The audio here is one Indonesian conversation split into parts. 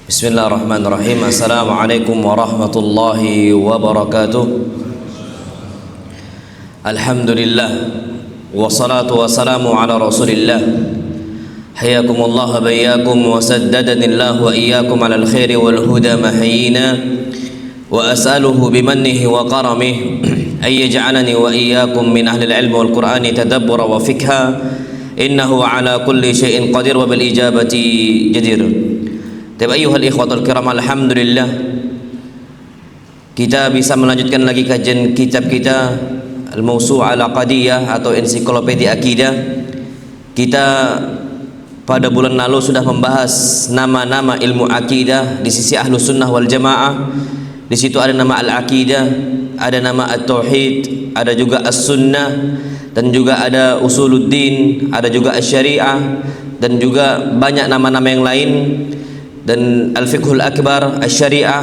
Bismillahirrahmanirrahim. Assalamualaikum warahmatullahi wabarakatuh. Alhamdulillah wassalatu wassalamu ala rasulillah. Hayakumullah wa bayyakum wa saddadanillah wa iyyakum ala alkhairi wal huda mahyina wa as'aluhu bimannihi wa karamihi ay yaj'alani wa iyyakum min ahli al-ilm wal qur'ani tadabbura wa fikha innahu ala kulli syai'in qadir wa bil ijabati jadir. Ayuhal ikhwatul kiram, alhamdulillah kita bisa melanjutkan lagi kajian kitab kita Al-Mawsu'ah Al-Aqadiyah atau ensiklopedia akidah. Kita pada bulan lalu sudah membahas nama-nama ilmu akidah di sisi Ahlus Sunnah wal Jamaah. Di situ ada nama Al-Aqidah, ada nama At-Tauhid, ada juga As-Sunnah, dan juga ada Usuluddin, ada juga Asy-Syari'ah, dan juga banyak nama-nama yang lain. Dan Al-Fiqhul Akbar, Asy-Syari'ah,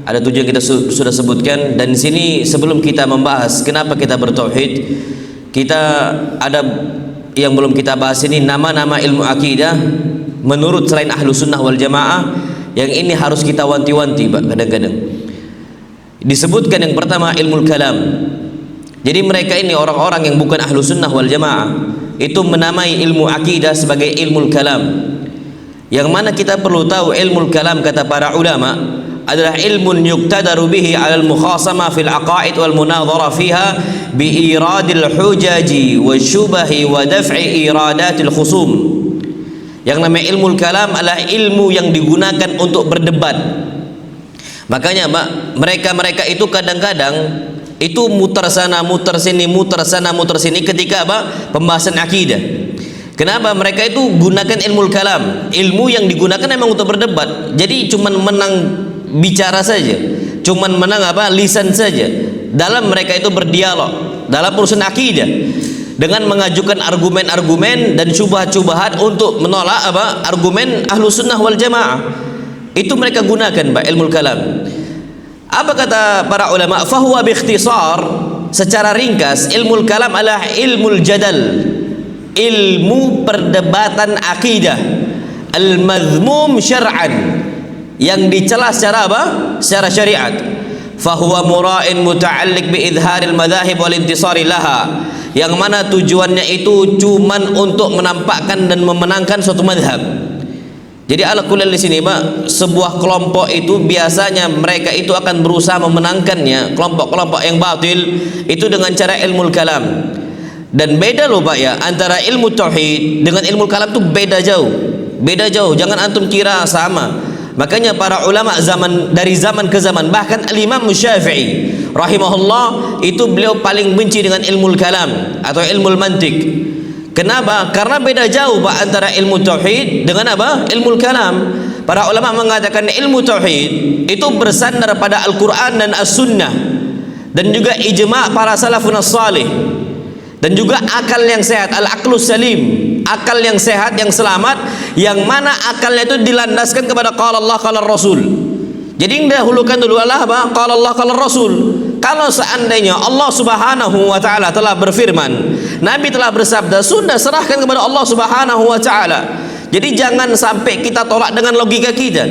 ada 7 yang kita sudah sebutkan. Dan di sini sebelum kita membahas kenapa kita bertauhid, kita ada yang belum kita bahas ini, nama-nama ilmu akidah menurut selain Ahlus Sunnah wal Jamaah, yang ini harus kita wanti-wanti kadang-kadang. Disebutkan yang pertama ilmu kalam. Jadi mereka ini orang-orang yang bukan Ahlus Sunnah wal Jamaah itu menamai ilmu akidah sebagai ilmu kalam. Yang mana kita perlu tahu ilmu kalam, kata para ulama, adalah ilmun yuqtadaru bihi 'alal mukhasama fil aqaid wal munadhara fiha bi iradil hujaji wasyubahi wa daf'i iradatil khusum. Yang namanya ilmu kalam adalah ilmu yang digunakan untuk berdebat. Makanya mereka itu kadang-kadang itu muter sana muter sini ketika pembahasan akidah. Kenapa mereka itu gunakan ilmu kalam? Ilmu yang digunakan memang untuk berdebat. Jadi cuman menang bicara saja, cuman menang lisan saja. Dalam mereka itu berdialog dalam urusan akidah dengan mengajukan argumen-argumen dan syubhat-syubhat untuk menolak argumen Ahlus Sunnah wal Jamaah. Itu mereka gunakan ilmu kalam. Apa kata para ulama? Fahuwa biikhtisar, secara ringkas ilmu kalam adalah ilmu jadal, ilmu perdebatan akidah, al-madhmum syar'an, yang dicela secara secara syariat. Fahuwa mura'in muta'alliq bi idharil madhahib wal intisari laha, yang mana tujuannya itu cuman untuk menampakkan dan memenangkan suatu madhab. Jadi ala kulli di sini sebuah kelompok itu biasanya mereka itu akan berusaha memenangkannya, kelompok-kelompok yang batil itu dengan cara ilmu kalam. Dan beda loh ya, antara ilmu tauhid dengan ilmu kalam itu beda jauh, jangan antum kira sama. Makanya para ulama dari zaman ke zaman, bahkan Al-Imam Syafi'i rahimahullah itu beliau paling benci dengan ilmu kalam atau ilmu mantik. Kenapa? Karena beda jauh antara ilmu tauhid dengan ilmu kalam. Para ulama mengatakan ilmu tauhid itu bersandar pada Al-Quran dan As-Sunnah, dan juga ijma' para salafun as-salih, dan juga akal yang sehat, al-aqlus salim, akal yang sehat, yang selamat, yang mana akalnya itu dilandaskan kepada qala Allah qala Rasul. Jadi dahulukan dulu qala Allah qala Rasul. Kalau seandainya Allah Subhanahu wa taala telah berfirman, Nabi telah bersabda, sudah serahkan kepada Allah Subhanahu wa taala. Jadi jangan sampai kita tolak dengan logika kita.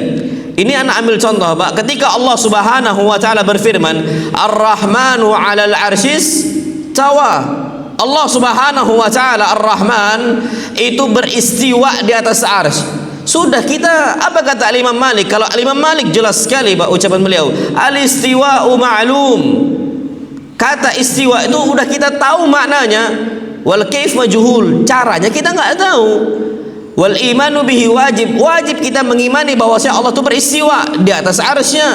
Ini anak ambil contoh ketika Allah Subhanahu wa taala berfirman, Ar-Rahmanu 'alal 'arsyis tawa. Allah Subhanahu wa taala Ar-Rahman itu beristiwa di atas arsy. Sudah kita apa kata Imam Malik? Kalau Imam Malik jelas sekali ucapan beliau, al-istiwa'u ma'lum. Kata istiwa itu udah kita tahu maknanya, wal kaif majhul, caranya kita nggak tahu. Wal imanu bihi wajib kita mengimani bahwa Allah itu beristiwa di atas arsy-Nya.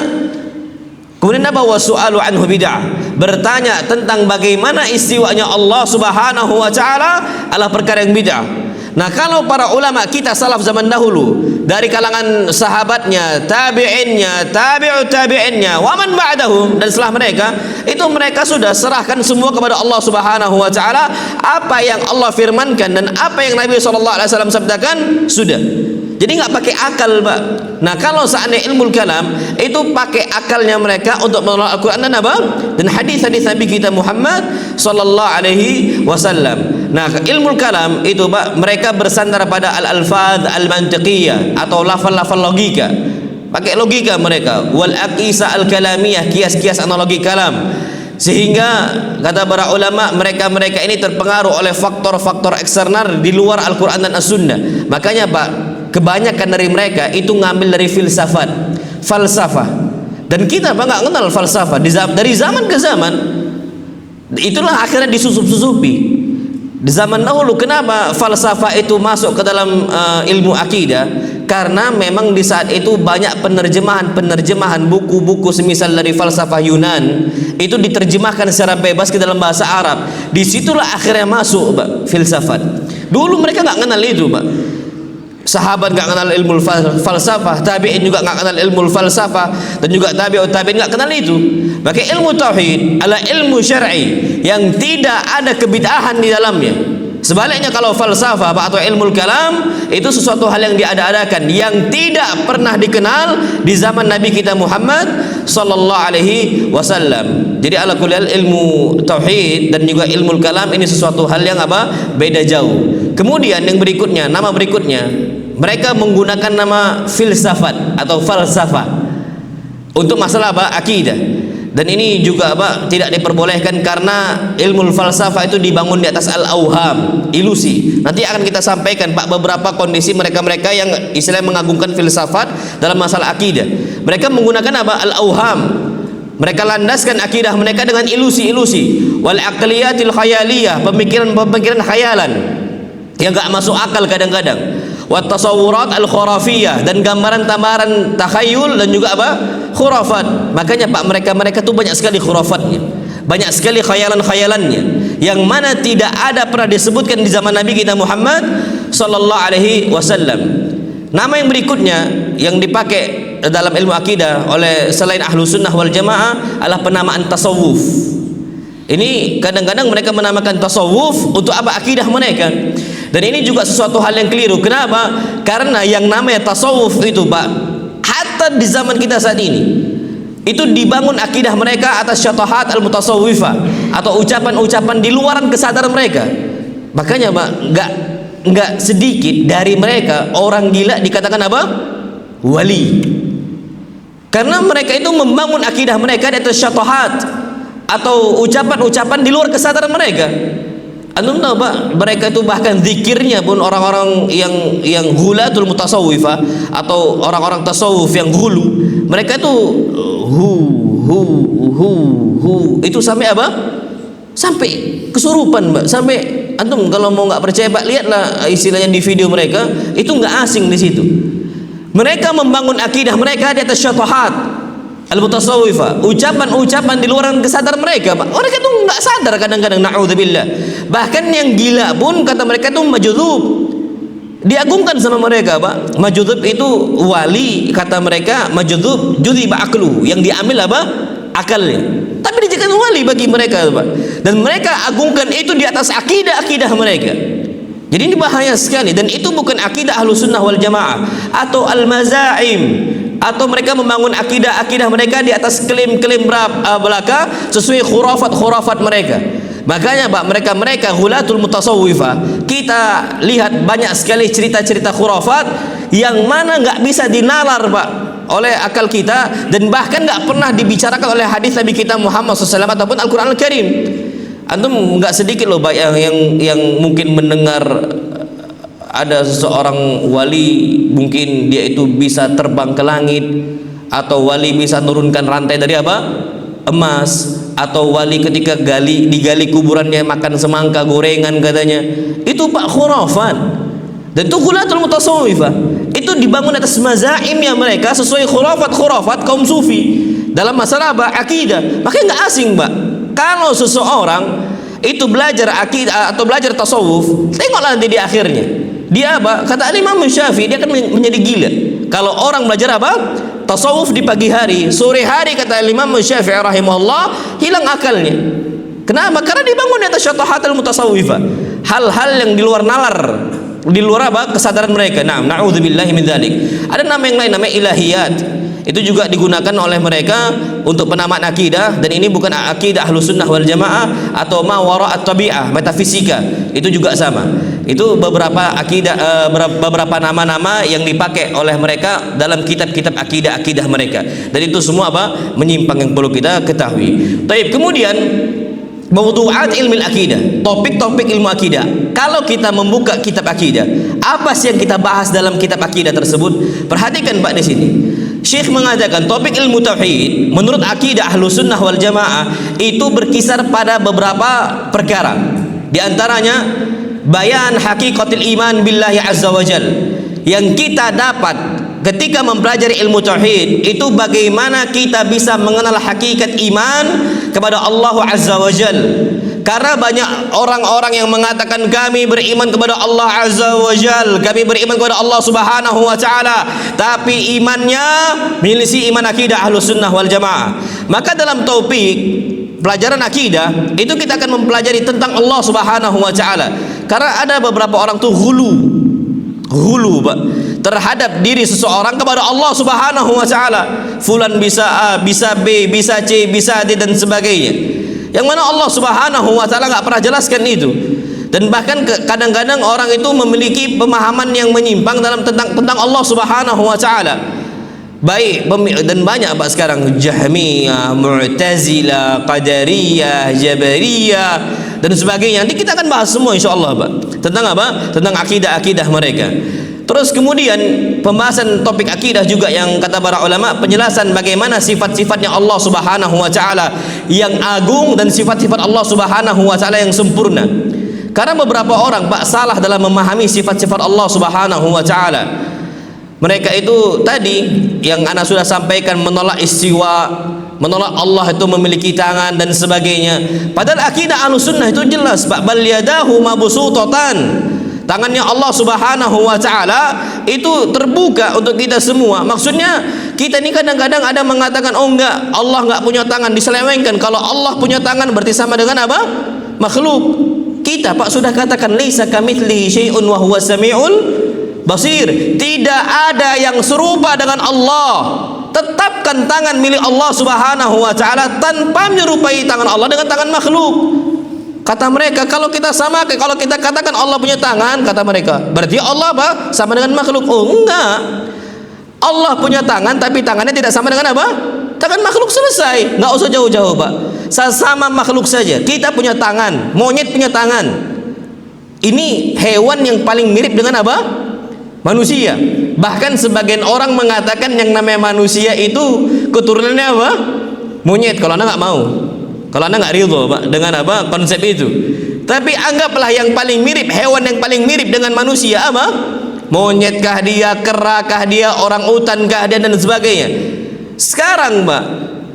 Kemudian wasu'alu anhu bid'ah, bertanya tentang bagaimana istiwanya Allah Subhanahu wa taala adalah perkara yang bid'ah. Nah, kalau para ulama kita salaf zaman dahulu dari kalangan sahabatnya, tabi'innya, tabi'ut tabi'innya, wa man ba'dahum, dan setelah mereka itu mereka sudah serahkan semua kepada Allah Subhanahu wa taala. Apa yang Allah firmankan dan apa yang Nabi sallallahu alaihi wasallam sabdakan sudah. Jadi nggak pakai akal, Pak. Nah, kalau seandainya ilmu kalam itu pakai akalnya mereka untuk menolak Al-Quran dan hadis-hadis Nabi kita Muhammad sallallahu alaihi wasallam. Nah, ilmu kalam itu mereka bersandar pada al-alfaz al-mantiqiyah atau lafal-lafal logika. pakai logika mereka. Wal aqisa al kalamiyah, kias-kias analogi kalam. Sehingga kata para ulama, mereka-mereka ini terpengaruh oleh faktor-faktor eksternal di luar Al-Quran dan As-Sunnah. Makanya Pak, kebanyakan dari mereka itu ngambil dari filsafat, falsafah. Dan kita Pak nggak kenal falsafah dari zaman ke zaman. Itulah akhirnya disusup-susupi. Di zaman dahulu kenapa falsafah itu masuk ke dalam ilmu akidah? Karena memang di saat itu banyak penerjemahan buku-buku semisal dari falsafah Yunan itu diterjemahkan secara bebas ke dalam bahasa Arab. Disitulah akhirnya masuk Pak, filsafat. Dulu mereka nggak kenal itu Pak. Sahabat nggak kenal ilmu falsafah, tabi'in juga nggak kenal ilmu falsafah, dan juga tabi'ut tabi'in nggak kenal itu. Maka ilmu tauhid adalah ilmu syar'i yang tidak ada kebid'ahan di dalamnya. Sebaliknya kalau falsafah atau ilmu kalam itu sesuatu hal yang diada-adakan, yang tidak pernah dikenal di zaman Nabi kita Muhammad sallallahu alaihi wasallam. Jadi ala kulli hal ilmu tauhid dan juga ilmu kalam ini sesuatu hal yang beda jauh. Kemudian yang berikutnya, nama berikutnya, mereka menggunakan nama filsafat atau falsafah untuk masalah akidah. Dan ini juga tidak diperbolehkan karena ilmu falsafah itu dibangun di atas al-auham, ilusi. Nanti akan kita sampaikan Pak beberapa kondisi mereka-mereka yang istilahnya mengagungkan filsafat dalam masalah akidah. Mereka menggunakan al-auham. Mereka landaskan akidah mereka dengan ilusi-ilusi. Wal aqliyatil khayaliyah, pemikiran-pemikiran khayalan yang enggak masuk akal kadang-kadang. Wat tasawurat al khurafiyah, dan gambaran-gambaran takhayul dan juga khurafat. Makanya Pak mereka tuh banyak sekali khurafatnya, banyak sekali khayalan-khayalannya yang mana tidak ada pernah disebutkan di zaman Nabi kita Muhammad sallallahu alaihi wasallam. Nama yang berikutnya yang dipakai dalam ilmu akidah oleh selain ahlu sunnah wal jamaah adalah penamaan tasawuf. Ini kadang-kadang mereka menamakan tasawuf untuk akidah mereka. Dan ini juga sesuatu hal yang keliru. Kenapa? Karena yang namanya tasawuf itu Pak, hatta di zaman kita saat ini itu dibangun akidah mereka atas syatahat al-mutasawwifah atau ucapan-ucapan di luaran kesadaran mereka. Makanya Pak, enggak sedikit dari mereka orang gila dikatakan wali. Karena mereka itu membangun akidah mereka di atas syatahat atau ucapan-ucapan di luar kesadaran mereka. Antum tahu Pak, mereka itu bahkan zikirnya pun orang-orang yang ghulatul mutasawwifah atau orang-orang tasawuf yang ghulu, mereka itu hu itu sampai sampai kesurupan Mbak. Sampai antum kalau mau nggak percaya Pak, lihatlah istilahnya di video mereka, itu nggak asing di situ. Mereka membangun akidah mereka di atas syatahat al-mutasawwifah, ucapan-ucapan di luar kesadaran mereka Pak. Mereka itu nggak sadar kadang-kadang, na'udzubillah. Bahkan yang gila pun kata mereka itu majdzub, diagungkan sama mereka Pak. Majdzub itu wali, kata mereka majdzub judhiba aqlu, yang diambil akalnya, tapi dijadikan wali bagi mereka Pak. Dan mereka agungkan itu di atas akidah mereka. Jadi ini bahaya sekali, dan itu bukan akidah Ahlus Sunnah wal Jamaah atau al-mazaim, atau mereka membangun akidah mereka di atas klaim-klaim belaka sesuai khurafat mereka. Makanya Pak, mereka ghulatul mutasawwifah, kita lihat banyak sekali cerita-cerita khurafat yang mana nggak bisa dinalar Pak oleh akal kita, dan bahkan nggak pernah dibicarakan oleh hadis Nabi kita Muhammad SAW ataupun Al-Quran Al-Karim. Antum nggak sedikit loh Pak yang mungkin mendengar ada seseorang wali, mungkin dia itu bisa terbang ke langit, atau wali bisa turunkan rantai dari emas, atau wali ketika digali kuburannya makan semangka gorengan katanya. Itu Pak khurafat. Dan itu ghulatul mutasawwifah, itu dibangun atas mazaimnya mereka sesuai khurafat kaum sufi dalam masalah akidah. Makanya nggak asing Pak kalau seseorang itu belajar akidah atau belajar tasawuf, tengoklah nanti di akhirnya dia kata Imam Syafi'i, dia akan menjadi gila kalau orang belajar tasawuf di pagi hari, sore hari kata Imam Syafi'i rahimahullah hilang akalnya. Kenapa? Karena dibangun di atas syatahatul mutasawwifah, hal-hal yang di luar nalar, di luar kesadaran mereka. Na'udzubillahi min dzalik. Ada nama yang lain, namanya ilahiyat. itu juga digunakan oleh mereka untuk penamaan akidah, dan ini bukan akidah Ahlus Sunnah wal Jamaah atau ma wara'at tabi'ah, metafisika. Itu juga sama. Itu beberapa akidah, beberapa nama-nama yang dipakai oleh mereka dalam kitab-kitab akidah mereka. Dan itu semua apa? Menyimpang yang perlu kita ketahui. Baik, kemudian mawdu'at ilmu akidah, topik-topik ilmu akidah. Kalau kita membuka kitab akidah, apa sih yang kita bahas dalam kitab akidah tersebut? Perhatikan Pak di sini. Syekh mengatakan topik ilmu tauhid menurut akidah Ahlus Sunnah wal Jamaah itu berkisar pada beberapa perkara. Di antaranya bayan hakikatil iman billahi azza wajal. Yang kita dapat ketika mempelajari ilmu tauhid itu bagaimana kita bisa mengenal hakikat iman kepada Allah azza wajal. Karena banyak orang-orang yang mengatakan kami beriman kepada Allah azza wajal, kami beriman kepada Allah subhanahu wa ta'ala, tapi imannya milisi iman akidah Ahlus Sunnah wal Jamaah. Maka dalam topik pelajaran akidah itu kita akan mempelajari tentang Allah subhanahu wa ta'ala. Karena ada beberapa orang tuh hulu Pak, terhadap diri seseorang kepada Allah subhanahu wa ta'ala. Fulan bisa A, bisa B, bisa C, bisa D dan sebagainya, yang mana Allah subhanahu wa ta'ala nggak pernah jelaskan itu. Dan bahkan kadang-kadang orang itu memiliki pemahaman yang menyimpang dalam tentang Allah subhanahu wa ta'ala. Baik, dan banyak Pak sekarang Jahmiyah, Mu'tazilah, Qadariyah, Jabariyah dan sebagainya. Nanti kita akan bahas semua insyaallah Pak. Tentang apa? Tentang akidah-akidah mereka. Terus kemudian pembahasan topik akidah juga yang kata para ulama, penjelasan bagaimana sifat-sifatnya Allah subhanahu wa ta'ala yang agung dan sifat-sifat Allah subhanahu wa ta'ala yang sempurna. Karena beberapa orang Pak salah dalam memahami sifat-sifat Allah subhanahu wa ta'ala. Mereka itu tadi yang ana sudah sampaikan, menolak istiwa, menolak Allah itu memiliki tangan dan sebagainya. Padahal akidah Ahlus Sunnah itu jelas Pak, bal yadahu mabsutatan. Tangannya Allah subhanahu wa ta'ala itu terbuka untuk kita semua. Maksudnya kita ini kadang-kadang ada mengatakan oh enggak, Allah enggak punya tangan, diselewengkan. Kalau Allah punya tangan berarti sama dengan apa? Makhluk. Kita Pak sudah katakan laisa kamitslihi syai'un wa huwas samiul basir. Tidak ada yang serupa dengan Allah. Tetapkan tangan milik Allah subhanahu wa ta'ala tanpa menyerupai tangan Allah dengan tangan makhluk. Kata mereka, kalau kita sama, kalau kita katakan Allah punya tangan, kata mereka, berarti Allah apa? Sama dengan makhluk. Oh enggak, Allah punya tangan tapi tangannya tidak sama dengan apa? Tangan makhluk, selesai. Nggak usah jauh-jauh Pak, sama makhluk saja. Kita punya tangan, monyet punya tangan. Ini hewan yang paling mirip dengan apa? Manusia. Bahkan sebagian orang mengatakan yang namanya manusia itu keturunannya apa? Monyet. Kalau anda nggak mau, kalau anda nggak ridho Pak dengan apa konsep itu, tapi anggaplah yang paling mirip, hewan yang paling mirip dengan manusia apa? Monyetkah dia, kerakah dia, orang utankah dia dan sebagainya. Sekarang Pak,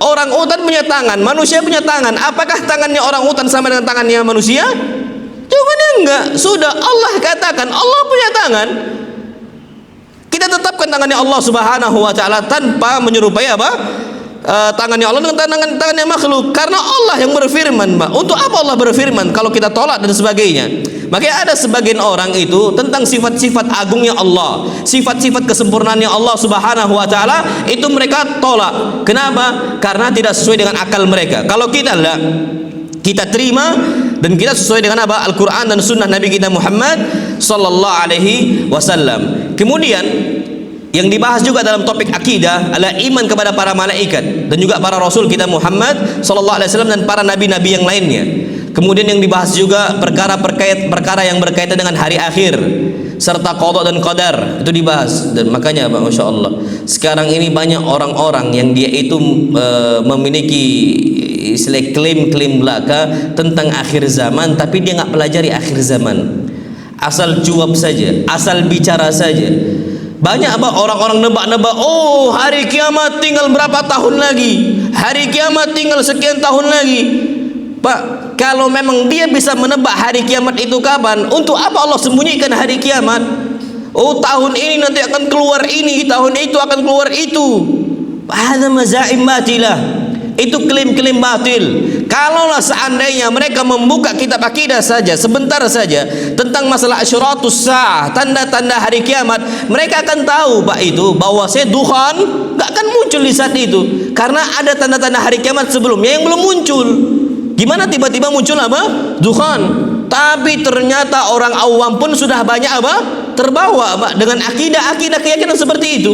orang utan punya tangan, manusia punya tangan. Apakah tangannya orang utan sama dengan tangannya manusia? Jawabannya enggak. Sudah Allah katakan Allah punya tangan, kita tetapkan tangannya Allah subhanahu wa ta'ala tanpa menyerupai apa? Tangannya Allah dengan tangannya makhluk. Karena Allah yang berfirman Mbak. Untuk apa Allah berfirman kalau kita tolak dan sebagainya? Makanya ada sebagian orang itu tentang sifat-sifat agungnya Allah, sifat-sifat kesempurnaannya Allah subhanahu wa ta'ala, itu mereka tolak. Kenapa? Karena tidak sesuai dengan akal mereka. Kalau kita lah, kita terima dan kita sesuai dengan apa? Al-Quran dan sunnah Nabi kita Muhammad sallallahu alaihi wasallam. Kemudian yang dibahas juga dalam topik akidah adalah iman kepada para malaikat dan juga para rasul kita Muhammad sallallahu alaihi wasallam dan para nabi-nabi yang lainnya. Kemudian yang dibahas juga perkara yang berkaitan dengan hari akhir serta qada dan qadar, itu dibahas. Dan makanya Pak, Masya Allah, sekarang ini banyak orang-orang yang dia itu memiliki istilah klaim-klaim belaka tentang akhir zaman, tapi dia nggak pelajari akhir zaman, asal cuap saja, asal bicara saja. Banyak apa orang-orang nebak-nebak, oh hari kiamat tinggal berapa tahun lagi, hari kiamat tinggal sekian tahun lagi. Pak, kalau memang dia bisa menebak hari kiamat itu kapan, untuk apa Allah sembunyikan hari kiamat? Oh tahun ini nanti akan keluar ini, tahun itu akan keluar itu. Hadza mazaim batilah. Itu klaim-klaim batil. Kalaulah seandainya mereka membuka kitab akidah saja sebentar saja tentang masalah asyratus sa'ah, tanda-tanda hari kiamat, mereka akan tahu Pak itu bahwa dukhan enggak akan muncul di saat itu karena ada tanda-tanda hari kiamat sebelumnya yang belum muncul. Gimana tiba-tiba muncul apa? Dukhan. Tapi ternyata orang awam pun sudah banyak apa? Terbawa Pak dengan akidah keyakinan seperti itu.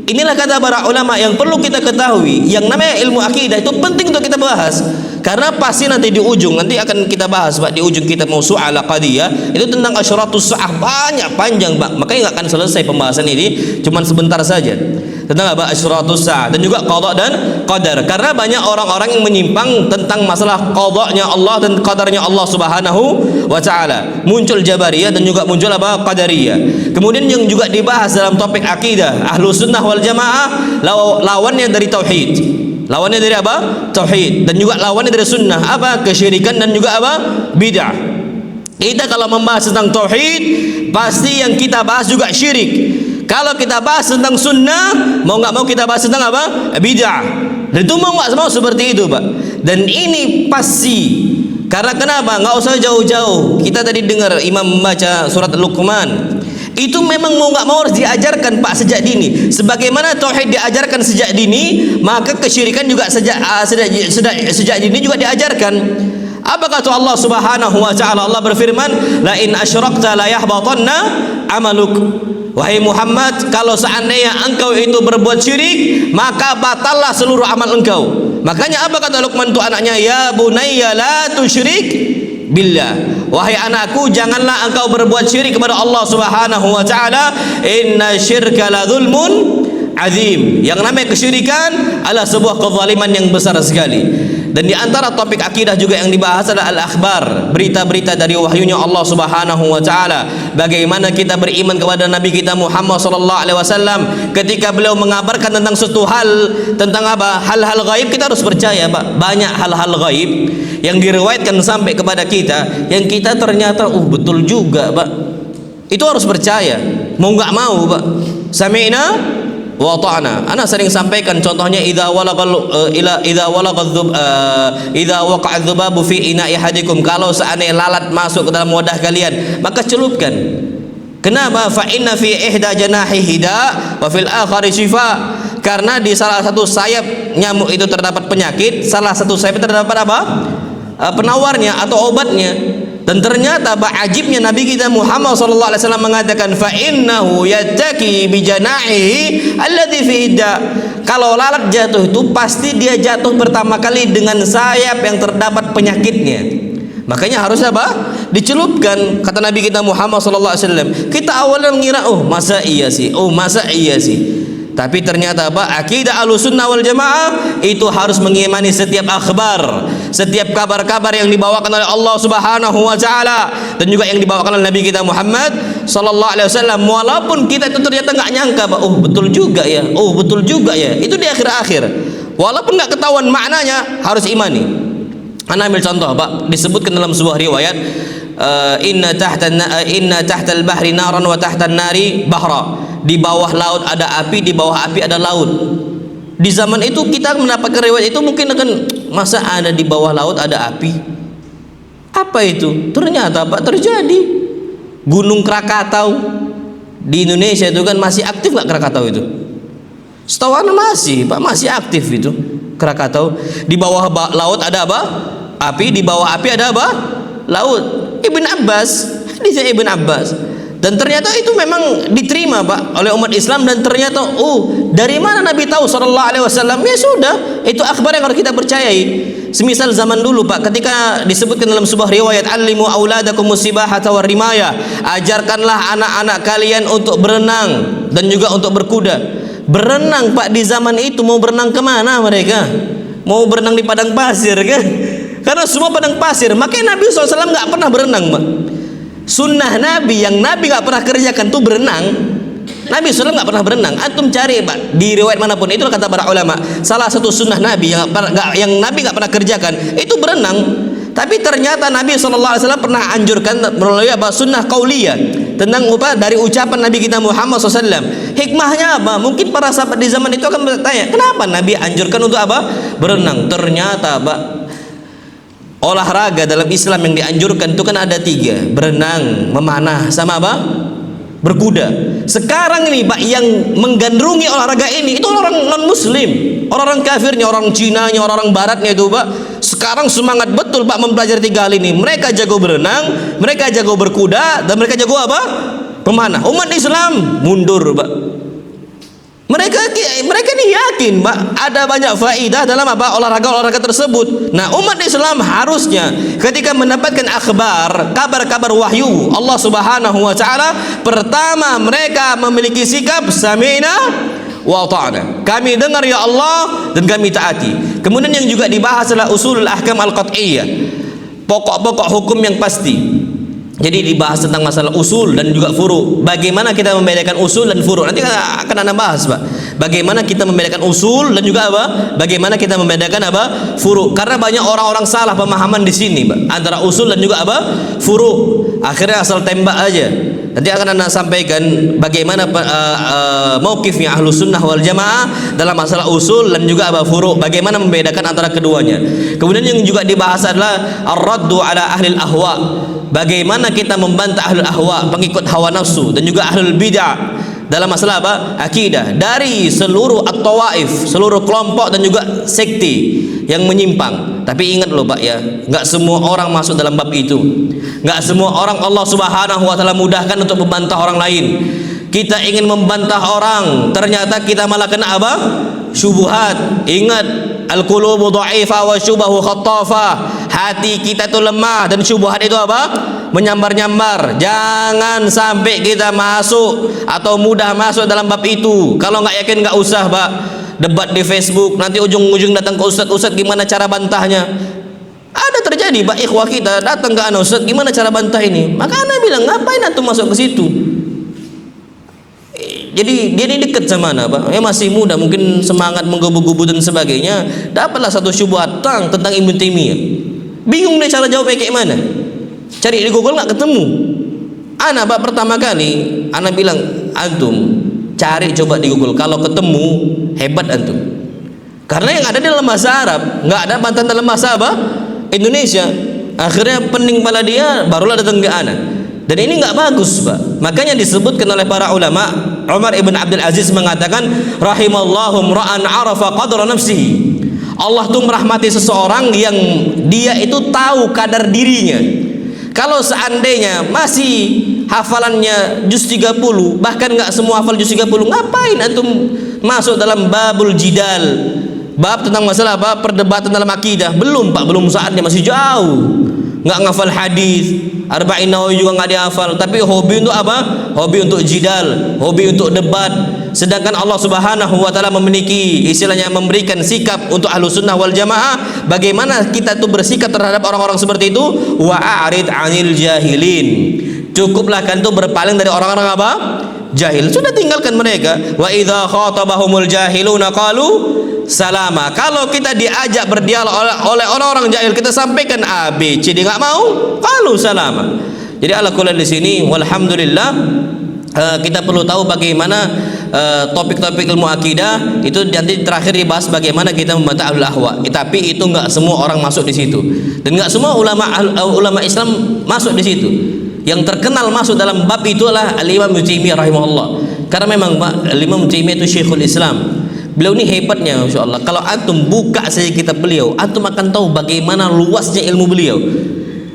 Inilah kata para ulama yang perlu kita ketahui. Yang namanya ilmu akidah itu penting untuk kita bahas. Karena pasti nanti di ujung, nanti akan kita bahas Pak, di ujung kitab Mawsu' al-Qadiyah itu tentang asyratus sa'ah, banyak panjang Pak. Makanya nggak akan selesai pembahasan ini, cuman sebentar saja. Tentang apa? Asyratus sa'ah dan juga qada dan qadar. Karena banyak orang-orang yang menyimpang tentang masalah qadanya Allah dan qadarnya Allah Subhanahu wa taala. Muncul Jabariyah dan juga muncul apa? Qadariyah. Kemudian yang juga dibahas dalam topik akidah, Ahlus Sunnah wal Jamaah lawannya dari tauhid. Lawannya dari apa? Tauhid. Dan juga lawannya dari sunnah apa? Kesyirikan dan juga apa? Bid'ah. Kita kalau membahas tentang tauhid, pasti yang kita bahas juga syirik. Kalau kita bahas tentang sunnah, mau nggak mau kita bahas tentang apa? Bid'ah. Dan itu mau nggak mau seperti itu Pak. Dan ini pasti. Karena kenapa? Nggak usah jauh-jauh. Kita tadi dengar imam membaca surat Luqman. Itu memang mau nggak mau harus diajarkan Pak sejak dini. Sebagaimana tauhid diajarkan sejak dini, maka kesyirikan juga sejak dini juga diajarkan. Apa kata Allah Subhanahu wa taala? Allah berfirman, "La in asyrakta la yahbatanna amaluk." Wahai Muhammad, kalau seandainya engkau itu berbuat syirik, maka batallah seluruh amal engkau. Makanya apa kata Luqman itu anaknya? Ya bunayya la tusyrik billah. Wahai anakku, janganlah engkau berbuat syirik kepada Allah Subhanahu wa taala. Inna syirka la dzulmun azim. Yang namanya kesyirikan adalah sebuah kezaliman yang besar sekali. Dan di antara topik akidah juga yang dibahas adalah al-akhbar, berita-berita dari wahyunya Allah Subhanahu wa taala. Bagaimana kita beriman kepada Nabi kita Muhammad sallallahu alaihi wasallam ketika beliau mengabarkan tentang suatu hal, tentang apa? Hal-hal gaib, kita harus percaya, Pak. Banyak hal-hal gaib yang diriwayatkan sampai kepada kita yang kita ternyata betul juga, Pak. Itu harus percaya. Mau enggak mau, Pak. Sami'na wa ta'na. Ana sering sampaikan contohnya idza waqa'a dzubabu fi ina'i ahadikum, kalau seandainya lalat masuk ke dalam wadah kalian, maka celupkan. Kenapa? Fa inna fi ihda janahihi da wa fil akhari shifa. Karena di salah satu sayap nyamuk itu terdapat penyakit, salah satu sayap terdapat apa? Penawarnya atau obatnya. Dan ternyata ajibnya Nabi kita Muhammad sallallahu alaihi wasallam mengatakan fa innahu yattaki bi janahihi alladhi fi idda. Kalau lalat jatuh itu pasti dia jatuh pertama kali dengan sayap yang terdapat penyakitnya. Makanya harus apa? Dicelupkan, kata Nabi kita Muhammad sallallahu alaihi wasallam. Kita awalnya mengira masa iya sih. Tapi ternyata akidah Ahlussunnah wal Jamaah itu harus mengimani setiap akhbar, setiap kabar-kabar yang dibawakan oleh Allah Subhanahu wa taala dan juga yang dibawakan oleh Nabi kita Muhammad sallallahu alaihi wasallam. Walaupun kita itu ternyata enggak nyangka, betul juga ya. Itu di akhir-akhir. Walaupun enggak ketahuan maknanya, harus imani. Ana ambil contoh, Pak. Disebutkan dalam sebuah riwayat, inna tahtal bahri naran wa tahtan nari bahra. Di bawah laut ada api, di bawah api ada laut. Di zaman itu kita mendapatkan riwayat itu mungkin akan, masa ada di bawah laut ada api? Apa itu? Ternyata Pak terjadi. Gunung Krakatau di Indonesia itu kan masih aktif nggak Krakatau itu? Setahu ana masih, Pak, masih aktif itu Krakatau. Di bawah laut ada apa? Api, di bawah api ada apa? Laut. Ibn Abbas, hadisnya Ibn Abbas. Dan ternyata itu memang diterima, Pak, oleh umat Islam. Dan ternyata dari mana Nabi tahu sallallahu alaihi wasallam? Ya sudah, itu akhbar yang harus kita percayai. Semisal zaman dulu, Pak, ketika disebutkan dalam sebuah riwayat, allimu auladakum musibahata war rimaya, ajarkanlah anak-anak kalian untuk berenang dan juga untuk berkuda. Berenang, Pak, di zaman itu mau berenang kemana mereka? Mau berenang di padang pasir kan? Karena semua padang pasir. Makanya Nabi SAW nggak pernah berenang, Pak. Sunnah Nabi yang Nabi nggak pernah kerjakan tuh berenang. Nabi SAW nggak pernah berenang. Antum cari, Pak, di riwayat manapun. Itulah kata para ulama. Salah satu sunnah Nabi yang Nabi nggak pernah kerjakan itu berenang. Tapi ternyata Nabi SAW pernah anjurkan melalui sunnah qauliyah. tentang apa dari ucapan Nabi kita Muhammad SAW. Hikmahnya apa? Mungkin para sahabat di zaman itu akan bertanya, kenapa Nabi anjurkan untuk apa? Berenang. Ternyata Pak, olahraga dalam Islam yang dianjurkan itu kan ada 3, berenang, memanah, sama apa? Berkuda. Sekarang ini Pak, yang menggandrungi olahraga ini itu orang non muslim, orang kafirnya, orang Cinanya, orang baratnya itu Pak. Sekarang semangat betul Pak mempelajari 3 hal ini. Mereka jago berenang, mereka jago berkuda, dan mereka jago apa? Pemanah. Umat Islam mundur Pak. Mereka ini yakin Pak ada banyak faidah dalam apa olahraga tersebut. Nah, umat Islam harusnya ketika mendapatkan kabar-kabar wahyu Allah Subhanahu wa taala, pertama mereka memiliki sikap sami'na wa ta'na. Kami dengar ya Allah dan kami taati. Kemudian yang juga dibahas adalah usulul ahkam al-qat'iyyah, pokok-pokok hukum yang pasti. Jadi dibahas tentang masalah usul dan juga furu. Bagaimana kita membedakan usul dan furu? Nanti akan Anda bahas, Pak. Bagaimana kita membedakan usul dan juga apa? Bagaimana kita membedakan apa? Furu. Karena banyak orang-orang salah pemahaman di sini, Pak. Antara usul dan juga apa? Furu. Akhirnya asal tembak aja. Nanti akan Anda sampaikan bagaimana mauqifnya Ahlus Sunnah wal Jamaah dalam masalah usul dan juga apa? Furu. Bagaimana membedakan antara keduanya. Kemudian yang juga dibahas adalah ar-raddu ala ahlil ahwa. Bagaimana kita membantah ahlul ahwa, pengikut hawa nafsu, dan juga ahlul bid'ah dalam masalah apa? Akidah, dari seluruh at-tawaif, seluruh kelompok dan juga sekte yang menyimpang. Tapi ingat loh Pak ya, nggak semua orang masuk dalam bab itu. Nggak semua orang Allah Subhanahu wa taala mudahkan untuk membantah orang lain. Kita ingin membantah orang, ternyata kita malah kena apa? Syubhat. Ingat, al-qulubu dha'ifa wa syubahu khattafa. Hati kita itu lemah dan syubhat itu apa? Menyambar-nyambar. Jangan sampai kita masuk atau mudah masuk dalam bab itu. Kalau nggak yakin nggak usah Pak debat di Facebook, nanti ujung-ujung datang ke ustaz gimana cara bantahnya. Ada terjadi Pak, ikhwah kita datang ke ana, ustaz gimana cara bantah ini? Maka ana bilang, ngapain antum masuk ke situ? Jadi dia ini dekat sama ana Pak, ya masih muda, mungkin semangat menggebu-gebu dan sebagainya. Dapatlah satu syubhat tentang Ibnu Taimiyah. Bingung dia cara jawabnya kayak mana. Cari di Google nggak ketemu. Ana Pak pertama kali ana bilang, antum cari coba di Google, kalau ketemu hebat antum. Karena yang ada di dalam bahasa Arab, nggak ada bantahan dalam bahasa apa? Indonesia. Akhirnya pening pala dia, barulah datang ke ana. Dan ini nggak bagus Pak. Makanya disebutkan oleh para ulama, Umar ibn Abdul Aziz mengatakan, rahimallahu ra'an arafa qadra nafsihi. Allah tuh merahmati seseorang yang dia itu tahu kadar dirinya. Kalau seandainya masih hafalannya juz 30, bahkan nggak semua hafal juz 30, ngapain antum masuk dalam babul jidal, bab tentang masalah apa? Perdebatan dalam akidah? Belum Pak, belum saatnya, masih jauh. Nggak ngafal hadis, Arba'in Nawawi juga nggak dihafal, tapi hobi untuk apa? Hobi untuk jidal, hobi untuk debat. Sedangkan Allah Subhanahu wa taala memiliki istilahnya, memberikan sikap untuk Ahlus Sunnah wal Jamaah. Bagaimana kita tuh bersikap terhadap orang-orang seperti itu? Wa a'rid 'anil jahilin. Cukuplah kan tuh berpaling dari orang-orang apa? Jahil. Sudah tinggalkan mereka. Wa idza khatabahumul jahiluna qalu salama. Kalau kita diajak berdialog oleh orang-orang jahil, kita sampaikan A, B, C, D nggak mau, qalu salama. Jadi ala kulli di sini walhamdulillah kita perlu tahu bagaimana topik-topik ilmu akidah itu nanti terakhir dibahas bagaimana kita membantah ahlul ahwa. Tapi itu nggak semua orang masuk di situ, dan nggak semua ulama Islam masuk di situ. Yang terkenal masuk dalam bab itu adalah Al-Imam Ibnu Taimiyah rahimahullah. Karena memang Pak, Al-Imam Ibnu Taimiyah itu Syekhul Islam. Beliau ini hebatnya Masya Allah. Kalau antum buka saja kitab beliau, antum akan tahu bagaimana luasnya ilmu beliau.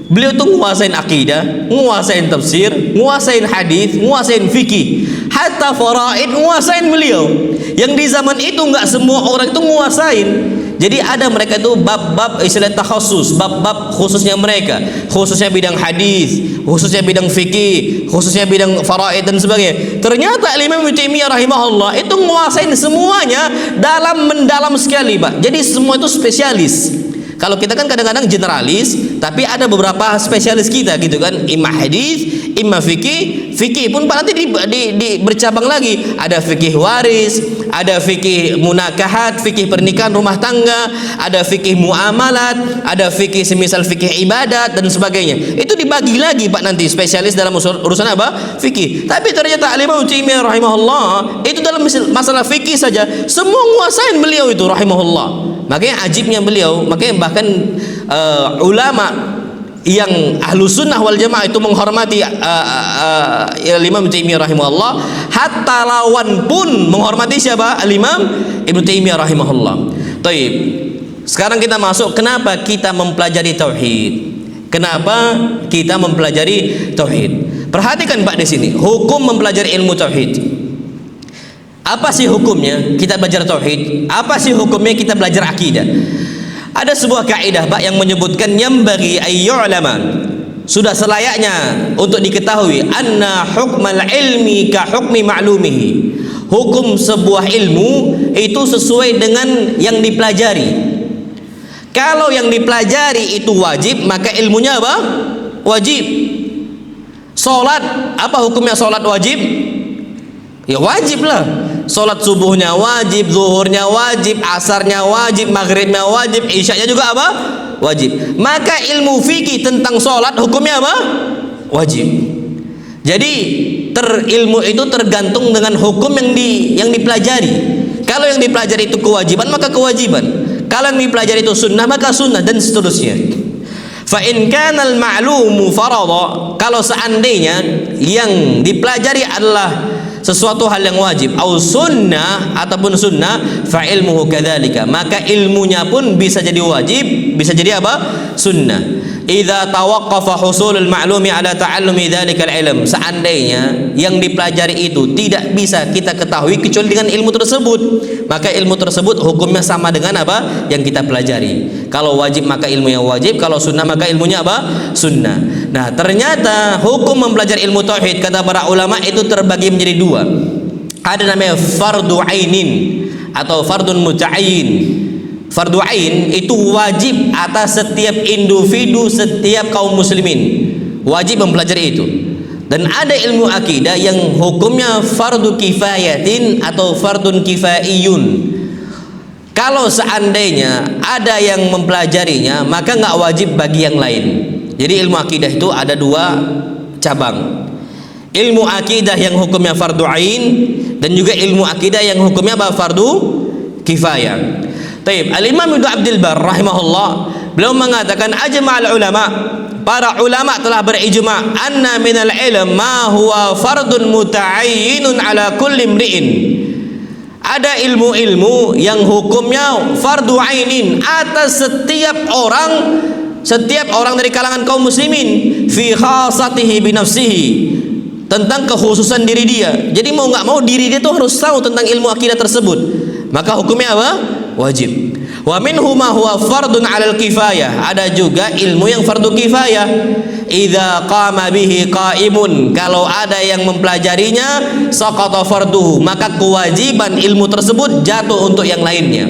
Beliau itu nguasain akidah, nguasain tafsir, nguasain hadis, nguasain fikih, hatta faraid nguasain beliau. Yang di zaman itu nggak semua orang itu nguasain. Jadi ada mereka itu bab-bab istilah takhasus, bab-bab khususnya mereka, khususnya bidang hadis, khususnya bidang fikih, khususnya bidang faraid dan sebagainya. Ternyata Imam Ibnu Taimiyah rahimahullah itu menguasain semuanya dalam mendalam sekali Pak. Jadi semua itu spesialis. Kalau kita kan kadang-kadang generalis, tapi ada beberapa spesialis kita gitu kan, imam hadis, imam fikih. Fikih pun Pak nanti bercabang lagi, ada fikih waris, ada fikih munakahat, fikih pernikahan rumah tangga, ada fikih muamalat, ada fikih semisal fikih ibadat dan sebagainya. Itu dibagi lagi Pak nanti spesialis dalam urusan apa? Fikih. Tapi ternyata Al-Imam Taimiyah rahimahullah itu dalam masalah fikih saja semua nguasain beliau itu rahimahullah. Makanya ajibnya beliau, makanya bahkan ulama yang ahlu sunnah wal jamaah itu menghormati Imam Taimiyah rahimahullah, hatta lawan pun menghormati siapa? Al-Imam Ibnu Taimiyah rahimahullah. Taib. Sekarang kita masuk, kenapa kita mempelajari tauhid? Kenapa kita mempelajari tauhid? Perhatikan Pak di sini, hukum mempelajari ilmu tauhid. Apa sih hukumnya kita belajar tauhid? Apa sih hukumnya kita belajar akidah? Ada sebuah kaidah Pak yang menyebutkan yang bagi ayyu'lama, sudah selayaknya untuk diketahui, anna hukmal ilmi ka hukmi ma'lumihi. Hukum sebuah ilmu itu sesuai dengan yang dipelajari. Kalau yang dipelajari itu wajib, maka ilmunya apa? Wajib. Salat, apa hukumnya salat wajib? Ya wajib lah. Salat subuhnya wajib, zuhurnya wajib, asarnya wajib, maghribnya wajib, isyanya juga apa? Wajib. Maka ilmu fikih tentang salat hukumnya apa? Wajib. Jadi ilmu itu tergantung dengan hukum yang dipelajari. Kalau yang dipelajari itu kewajiban, maka kewajiban. Kalau yang dipelajari itu sunnah, maka sunnah, dan seterusnya. Fa in kana al-ma'lumu farada, kalau seandainya yang dipelajari adalah sesuatu hal yang wajib, au sunnah ataupun sunnah, fa ilmuhu kadzalika, maka ilmunya pun bisa jadi wajib, bisa jadi apa? Sunnah. Idza tawaqqafa husulul ma'lumi ala ta'allumi dzalikal ilm, seandainya yang dipelajari itu tidak bisa kita ketahui kecuali dengan ilmu tersebut, maka ilmu tersebut hukumnya sama dengan apa yang kita pelajari. Kalau wajib maka ilmunya wajib, kalau sunnah maka ilmunya apa? Sunnah. Nah, ternyata hukum mempelajari ilmu tauhid kata para ulama itu terbagi menjadi dua. Ada namanya fardu ainin atau fardun muta'ayyin. Fardu ain itu wajib atas setiap individu, setiap kaum muslimin, wajib mempelajari itu. Dan ada ilmu akidah yang hukumnya fardu kifayatin atau fardun kifaiyun. Kalau seandainya ada yang mempelajarinya, maka nggak wajib bagi yang lain. Jadi ilmu akidah itu ada dua cabang. Ilmu akidah yang hukumnya fardu ain, dan juga ilmu akidah yang hukumnya apa? Fardu kifayah. Taib. Al-Imam Ibnu Abdul Bar rahimahullah, beliau mengatakan ajma'al ulama, para ulama telah berijma' anna minal ilm ma huwa fardun muta'ayyinun ala kulli imri'in. Ada ilmu-ilmu yang hukumnya fardu ainin atas setiap orang dari kalangan kaum muslimin, fi khasatihi bi nafsihi, tentang kekhususan diri dia. Jadi mau nggak mau diri dia tuh harus tahu tentang ilmu akidah tersebut. Maka hukumnya apa? Wajib. Wa minhu ma huwa fardun 'alal kifayah. Ada juga ilmu yang fardu kifayah. Idza qama bihi qa'imun, kalau ada yang mempelajarinya, saqata farduhu, maka kewajiban ilmu tersebut jatuh untuk yang lainnya.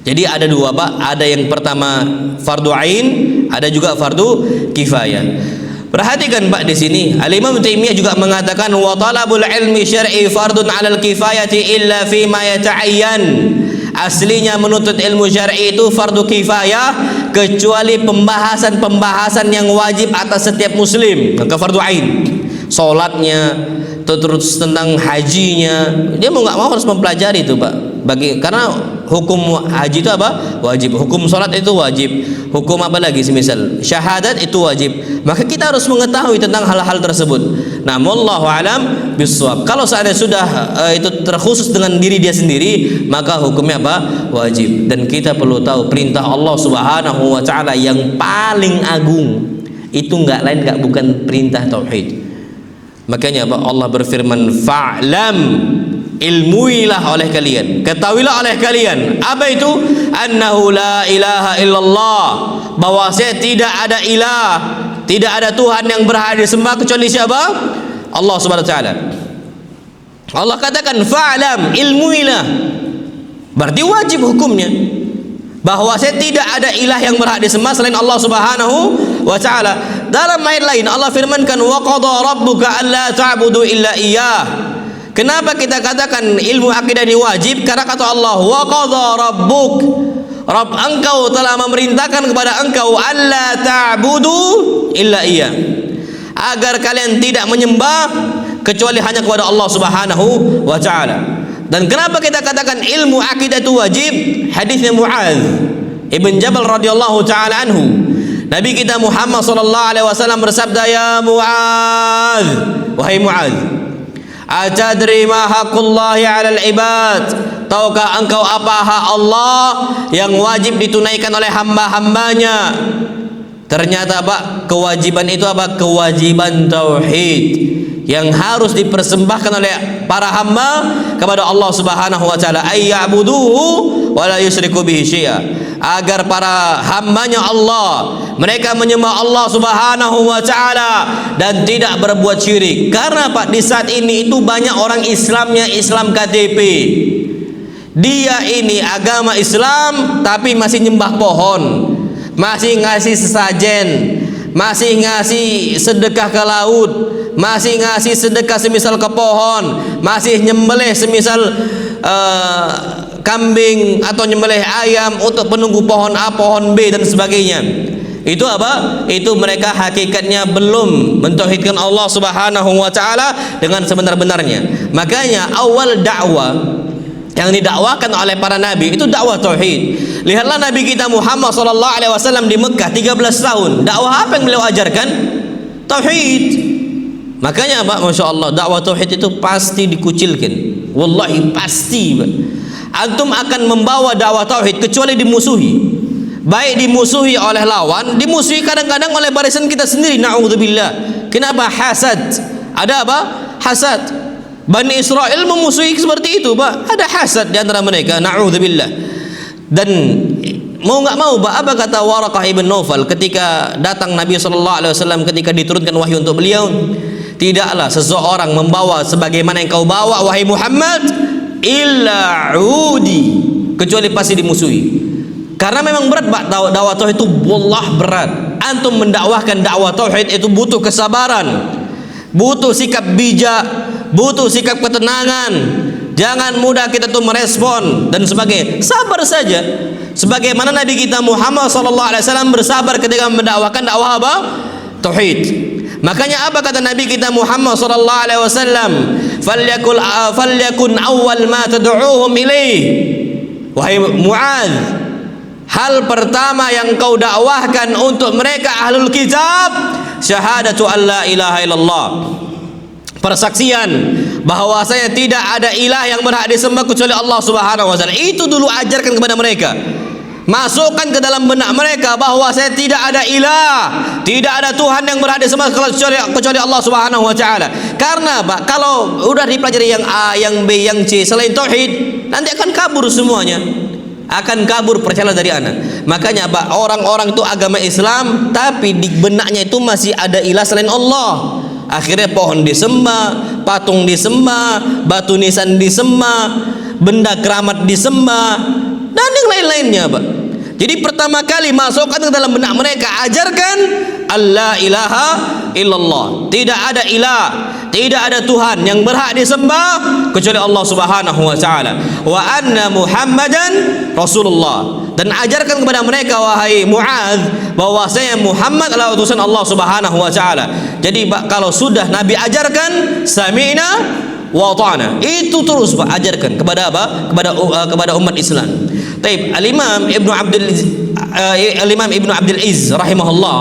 Jadi ada dua Pak, ada yang pertama fardu ain, ada juga fardu kifayah. Perhatikan Pak di sini, Al-Imam Taimiyah juga mengatakan wa talabul ilmi syar'i fardun 'alal kifayati illa fi ma yata'ayyan. Aslinya menuntut ilmu syar'i itu fardu kifayah kecuali pembahasan-pembahasan yang wajib atas setiap muslim, maka fardu ain. Salatnya, terus tentang hajinya, dia mau nggak mau harus mempelajari itu Pak. Karena hukum haji itu apa? Wajib. Hukum salat itu wajib. Hukum apa lagi semisal syahadat itu wajib. Maka kita harus mengetahui tentang hal-hal tersebut. Nah, wallahu alam bisawab. Kalau seandainya sudah itu terkhusus dengan diri dia sendiri, maka hukumnya apa? Wajib. Dan kita perlu tahu perintah Allah Subhanahu wa taala yang paling agung itu enggak lain enggak bukan perintah tauhid. Makanya apa? Allah berfirman, fa'lam, ilmuilah oleh kalian, ketahuilah oleh kalian, apa itu? Annahu la ilaha illallah, bahwasanya tidak ada ilah, tidak ada Tuhan yang berhak disembah kecuali siapa? Allah Subhanahu wa taala. Allah katakan fa'lam, ilmuilah, berarti wajib hukumnya. bahwa saya tidak ada ilah yang berhak disembah selain Allah Subhanahu wa taala. Dalam ayat lain Allah firmankan wa qada rabbuka alla ta'budu illa iyyah. Kenapa kita katakan ilmu akidah ini wajib? Karena kata Allah wa qada rabbuk, Rabb engkau telah memerintahkan kepada engkau alla ta'budu illa iyyah, agar kalian tidak menyembah kecuali hanya kepada Allah Subhanahu wa taala. Dan kenapa kita katakan ilmu akidah itu wajib? Hadisnya Muadz ibn Jabal radhiyallahu taala anhu. Nabi kita Muhammad sallallahu alaihi wasallam bersabda, "Ya Muadz, wahai Muadz, atadri ma haqqullahi 'alal ibad?" Tahukah engkau apa hak Allah yang wajib ditunaikan oleh hamba-hambanya? Ternyata Pak, kewajiban itu apa? Kewajiban tauhid yang harus dipersembahkan oleh para hamba kepada Allah Subhanahu wa taala, ayya'buduhu wa la yusyriku bihi syai'a, agar para hambanya Allah mereka menyembah Allah Subhanahu wa taala dan tidak berbuat syirik. Karena Pak, di saat ini itu banyak orang Islamnya Islam KTP. Dia ini agama Islam tapi masih nyembah pohon, masih ngasih sesajen, masih ngasih sedekah ke laut, masih ngasih sedekah semisal ke pohon, masih nyembelih semisal kambing atau nyembelih ayam untuk penunggu pohon A, pohon B dan sebagainya. Itu apa? Itu mereka hakikatnya belum mentauhidkan Allah Subhanahu wa taala dengan sebenar-benarnya. Makanya awal dakwah yang didakwakan oleh para nabi itu dakwah tauhid. Lihatlah Nabi kita Muhammad sallallahu alaihi wasallam di Mekah 13 tahun. Dakwah apa yang beliau ajarkan? Tauhid. Makanya Pak, Masya Allah, dakwah tauhid itu pasti dikucilkan. Wallahi pasti Pak. Antum akan membawa dakwah tauhid kecuali dimusuhi. Baik dimusuhi oleh lawan, dimusuhi kadang-kadang oleh barisan kita sendiri. Na'udzubillah. Kenapa? Hasad. Ada apa? Hasad. Bani Israel memusuhi seperti itu Pak. Ada hasad di antara mereka. Na'udzubillah. Dan mau nggak mau Pak, apa kata Waraqah ibn Naufal ketika datang Nabi SAW, ketika diturunkan wahyu untuk beliau, tidaklah seseorang membawa sebagaimana yang kau bawa wahai Muhammad illa udi, kecuali pasti dimusuhi. Karena memang berat Pak, dakwah tauhid itu wallah berat. Antum mendakwahkan dakwah tauhid itu butuh kesabaran, butuh sikap bijak, butuh sikap ketenangan. Jangan mudah kita tuh merespon dan sebagainya. Sabar saja. Sebagaimana Nabi kita Muhammad SAW bersabar ketika mendakwakan dakwah apa? Tauhid. Makanya apa kata Nabi kita Muhammad SAW? Falyakun awal ma tad'uuhum ilaih. Wahai Muadz, hal pertama yang kau dakwahkan untuk mereka ahlul kitab, syahadatu an la ilaha illallah, persaksian bahwasanya tidak ada ilah yang berhak disembah kecuali Allah Subhanahu wa taala. Itu dulu ajarkan kepada mereka. Masukkan ke dalam benak mereka bahwa saya tidak ada ilah, tidak ada Tuhan yang berhak disembah kecuali Allah Subhanahu wa taala. Karena Pak, kalau udah dipelajari yang A, yang B, yang C selain tauhid, nanti akan kabur semuanya. Akan kabur percaya dari anak. Makanya Pak, orang-orang itu agama Islam tapi di benaknya itu masih ada ilah selain Allah. Akhirnya pohon disembah, patung disembah, batu nisan disembah, benda keramat disembah, dan yang lain-lainnya Pak. Jadi pertama kali masukkan ke dalam benak mereka, ajarkan Allah ilaha illallah, tidak ada ilah, tidak ada Tuhan yang berhak disembah kecuali Allah Subhanahu wa taala, wa anna Muhammadan Rasulullah. Dan ajarkan kepada mereka wahai Muadz bahwasanya Muhammad adalah utusan Allah Subhanahu wa taala. Jadi Pak, kalau sudah Nabi ajarkan sami'na wa ta'na, itu terus Pak ajarkan kepada apa? Kepada umat Islam. Taib, Al-Imam Ibnu Abdul Izz rahimahullah,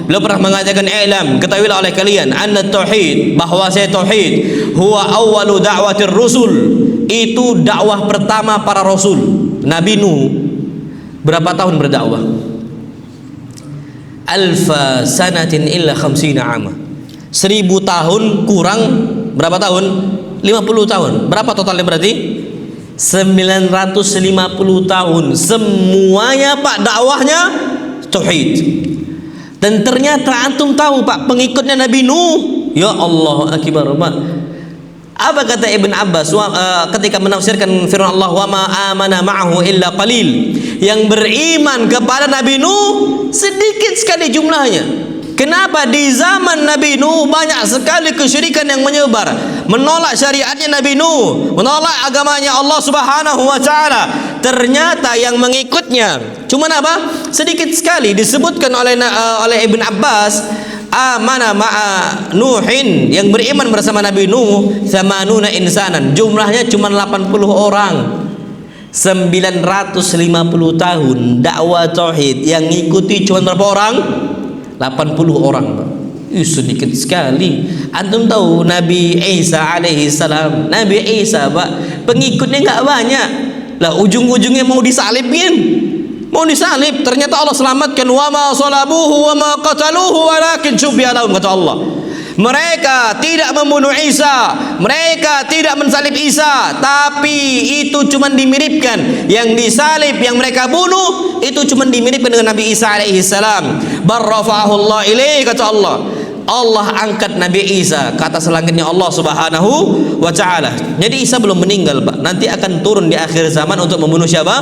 beliau pernah mengatakan, "I'lam, ketahuilah oleh kalian, anna tauhid, bahwa saya tauhid huwa awwalu da'watir rusul." Itu dakwah pertama para rasul. Nabi Nuh berapa tahun berdakwah? Alfa sanatin illa khamsina ama. 1000 tahun kurang berapa tahun? 50 tahun. Berapa totalnya berarti? 950 tahun. Semuanya Pak dakwahnya tauhid. Dan ternyata antum tahu Pak, pengikutnya Nabi Nuh, ya Allah akbar Pak, Apa kata Ibn Abbas ketika menafsirkan firman Allah, wa ma amana ma'ahu illa qalil, yang beriman kepada Nabi Nuh sedikit sekali jumlahnya. Kenapa di zaman Nabi Nuh banyak sekali kesyirikan yang menyebar, menolak syariatnya Nabi Nuh, menolak agamanya Allah Subhanahu wa taala. Ternyata yang mengikutnya cuma apa? Sedikit sekali. Disebutkan oleh Ibn Abbas, amana ma'a Nuhin, yang beriman bersama Nabi Nuh 80 insanan, jumlahnya cuma 80 orang. 950 tahun dakwah tauhid, yang ngikuti cuma berapa orang? 80 orang, Pak. Sedikit sekali. Antum tahu Nabi Isa alaihi salam, Nabi Isa, Pak, pengikutnya enggak banyak. Lah ujung-ujungnya mau disalibin. Mau disalib, ternyata Allah selamatkan, wa ma salabuhu wa ma qataluhu walakin syubbiha lahum, kata Allah. Mereka tidak membunuh Isa, mereka tidak mensalib Isa, tapi itu cuma dimiripkan. Yang disalib, yang mereka bunuh, itu cuma dimiripkan dengan Nabi Isa alaihi salam. Barrafa'ahu Allah ilaihi, kata Allah. Allah angkat Nabi Isa ke atas langitnya Allah Subhanahu wa taala. Jadi Isa belum meninggal, Pak. Nanti akan turun di akhir zaman untuk membunuh siapa?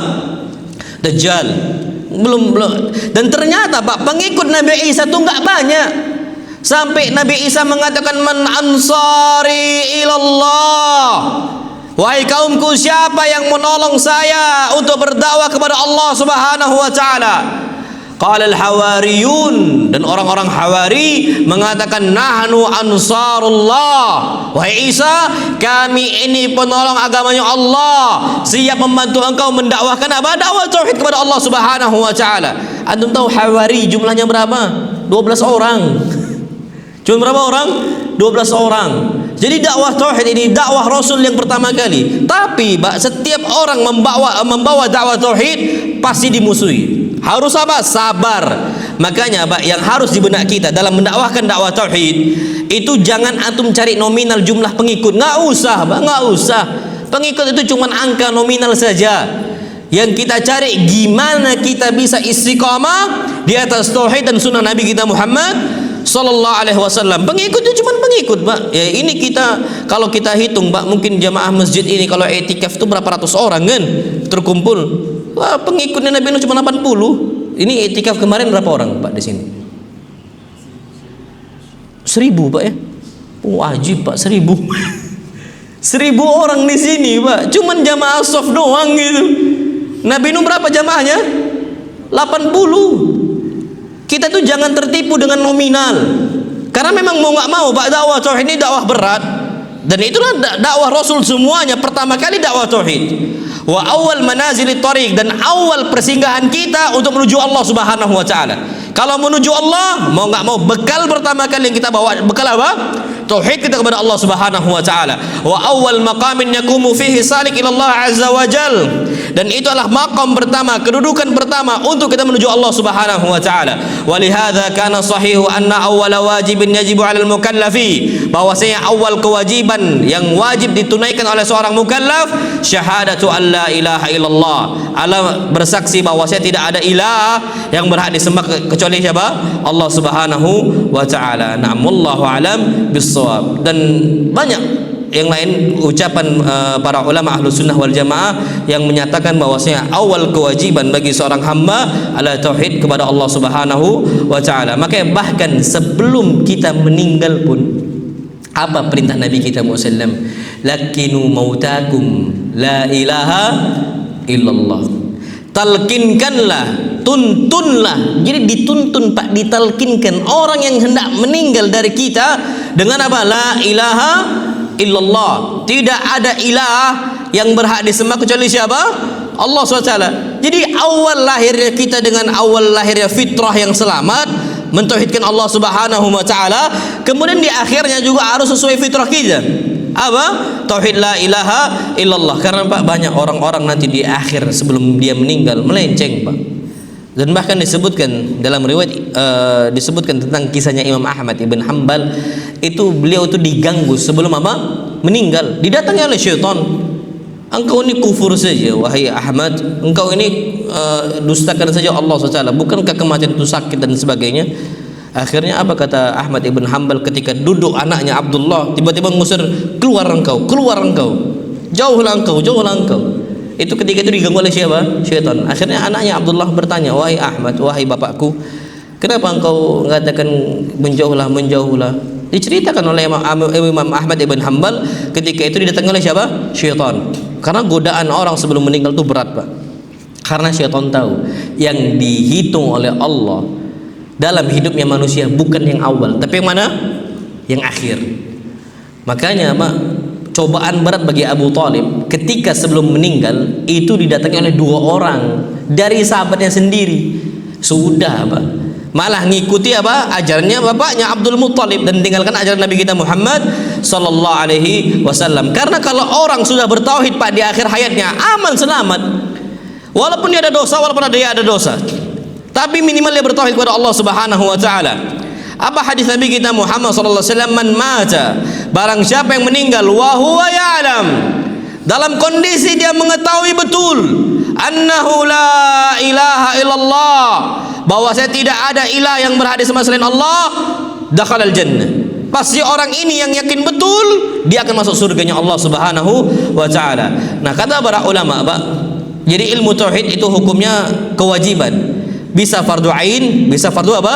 Dajjal. Belum. Dan ternyata, Pak, pengikut Nabi Isa itu enggak banyak. Sampai Nabi Isa mengatakan, man ansari ilallah, wahai kaumku, siapa yang menolong saya untuk berdakwah kepada Allah Subhanahu wa taala? Qala al-hawariyun, dan orang-orang Hawari mengatakan, nahnu ansarullah, wahai Isa, kami ini penolong agamanya Allah, siap membantu engkau mendakwahkan apa? Dakwah tauhid kepada Allah Subhanahu wa taala. Antum tahu Hawari jumlahnya berapa? 12 orang. Cuma berapa orang? 12 orang. Jadi dakwah tauhid ini dakwah Rasul yang pertama kali. Tapi, Pak, setiap orang membawa dakwah tauhid pasti dimusuhi. Harus apa? Sabar. Makanya, Pak, yang harus di benak kita dalam mendakwahkan dakwah tauhid itu, jangan antum cari nominal jumlah pengikut. Nggak usah, Pak, nggak usah. Pengikut itu cuma angka nominal saja. Yang kita cari gimana kita bisa istiqamah di atas tauhid dan sunnah Nabi kita Muhammad sallallahu alaihi wasallam. Pengikut itu cuma pengikut, Pak. Ya, ini kita kalau kita hitung, Pak, mungkin jamaah masjid ini kalau etikaf itu berapa ratus orang kan terkumpul. Wah, pengikutnya Nabi Nuh cuma 80. Ini etikaf kemarin berapa orang, Pak, di sini? 1000, Pak, ya. Wajib, Pak, 1000. 1000 orang di sini, Pak. Cuman jamaah soft doang gitu. Nabi Nuh berapa jamaahnya? 80. Kita tuh jangan tertipu dengan nominal. Karena memang mau nggak mau, Pak, dakwah tauhid ini dakwah berat. Dan itulah dakwah Rasul semuanya. Pertama kali dakwah tauhid. Wa awal manazilit thariq, dan awal persinggahan kita untuk menuju Allah Subhanahu wa taala. Kalau menuju Allah, mau nggak mau, bekal pertama kali yang kita bawa, bekal apa? Tauhid kita kepada Allah Subhanahu wa taala. Wa awal maqamin yaqumu fihi salik ila Allah azza wa jal. Dan itu adalah maqam pertama, kedudukan pertama untuk kita menuju Allah Subhanahu wa taala. Walihadza kana sahihu anna awwala wajibin yajibu 'alal mukallafi, bahwasanya awal kewajiban yang wajib ditunaikan oleh seorang mukallaf, syahadatu an la ilaha illallah, Allah bersaksi bahwasanya tidak ada ilah yang berhak disembah kecuali siapa? Allah Subhanahu wa taala. Na'am, wallahu alam bissawab. Dan banyak yang lain ucapan para ulama ahlus sunnah wal jamaah yang menyatakan bahwasanya awal kewajiban bagi seorang hamba adalah tauhid kepada Allah Subhanahu wa taala. Makanya bahkan sebelum kita meninggal pun, apa perintah Nabi kita Muhammad? Lakinu mautakum la ilaha illallah. Talkinkanlah, tuntunlah. Jadi dituntun, Pak, ditalkinkan orang yang hendak meninggal dari kita dengan apa? La ilaha illallah. Tidak ada ilah yang berhak disembah kecuali siapa? Allah SWT. Jadi awal lahirnya kita dengan awal lahirnya fitrah yang selamat, mentauhidkan Allah Subhanahu wa taala. Kemudian di akhirnya juga harus sesuai fitrah kita. Apa? Tauhid la ilaha illallah. Karena, Pak, banyak orang-orang nanti di akhir sebelum dia meninggal melenceng, Pak. Dan bahkan disebutkan dalam riwayat disebutkan tentang kisahnya Imam Ahmad ibn Hanbal, itu beliau itu diganggu sebelum apa? Meninggal. Didatangi oleh syaitan. Engkau ini kufur saja, wahai Ahmad. Engkau ini dustakan saja Allah SWT. Bukankah kematian itu sakit dan sebagainya? Akhirnya apa kata Ahmad ibn Hanbal ketika duduk anaknya Abdullah tiba-tiba mengusir, keluar engkau, jauhlah engkau. Itu ketika itu diganggu oleh siapa? Syaitan. Akhirnya anaknya Abdullah bertanya, wahai Ahmad, wahai bapakku, kenapa engkau mengatakan menjauhlah? Diceritakan oleh Imam Ahmad ibn Hanbal ketika itu didatangi oleh siapa? Syaitan. Karena godaan orang sebelum meninggal itu berat, Pak. Karena syaitan tahu yang dihitung oleh Allah dalam hidupnya manusia bukan yang awal, tapi yang mana? Yang akhir. Makanya Pak, cobaan berat bagi Abu Talib ketika sebelum meninggal itu didatangi oleh 2 orang dari sahabatnya sendiri. Sudah Pak, malah ngikuti apa? Ajarannya bapaknya Abdul Muttalib dan tinggalkan ajaran Nabi kita Muhammad sallallahu alaihi wasallam. Karena kalau orang sudah bertauhid Pak di akhir hayatnya aman selamat. Walaupun dia ada dosa, tapi minimal dia bertauhid kepada Allah Subhanahu wa taala. Apa hadis Nabi kita Muhammad sallallahu alaihi wasallam, man mata, barang siapa yang meninggal wa huwa ya'lam, dalam kondisi dia mengetahui betul annahu la ilaha illallah, bahwa saya tidak ada ilah yang berhak disembah selain Allah, dakhalal jannah. Pasti orang ini yang yakin betul dia akan masuk surganya Allah Subhanahu wa taala. Nah, kata para ulama, Pak, jadi ilmu tauhid itu hukumnya kewajiban. Bisa fardu ain, bisa fardu apa?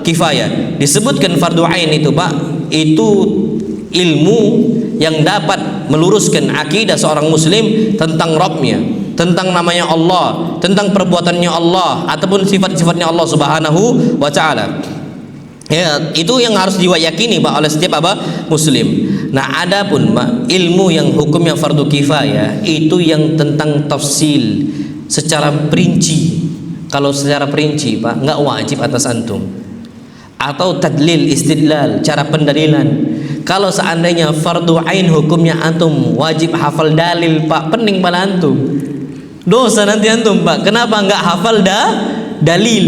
Kifayah. Disebutkan fardu ain itu, Pak, itu ilmu yang dapat meluruskan akidah seorang muslim tentang Rabbnya, tentang namanya Allah, tentang perbuatannya Allah ataupun sifat-sifatnya Allah Subhanahu wa taala. Ya, itu yang harus diwayakini Pak oleh setiap apa? Muslim. Nah, adapun Pak, ilmu yang hukumnya fardu kifayah itu yang tentang tafsil secara perinci. Kalau secara perinci Pak, nggak wajib atas antum. Atau tadlil istidlal, cara pendalilan. Kalau seandainya fardu ain hukumnya antum wajib hafal dalil Pak, pening pada antum. Dosa nanti antum Pak. Kenapa nggak hafal dalil?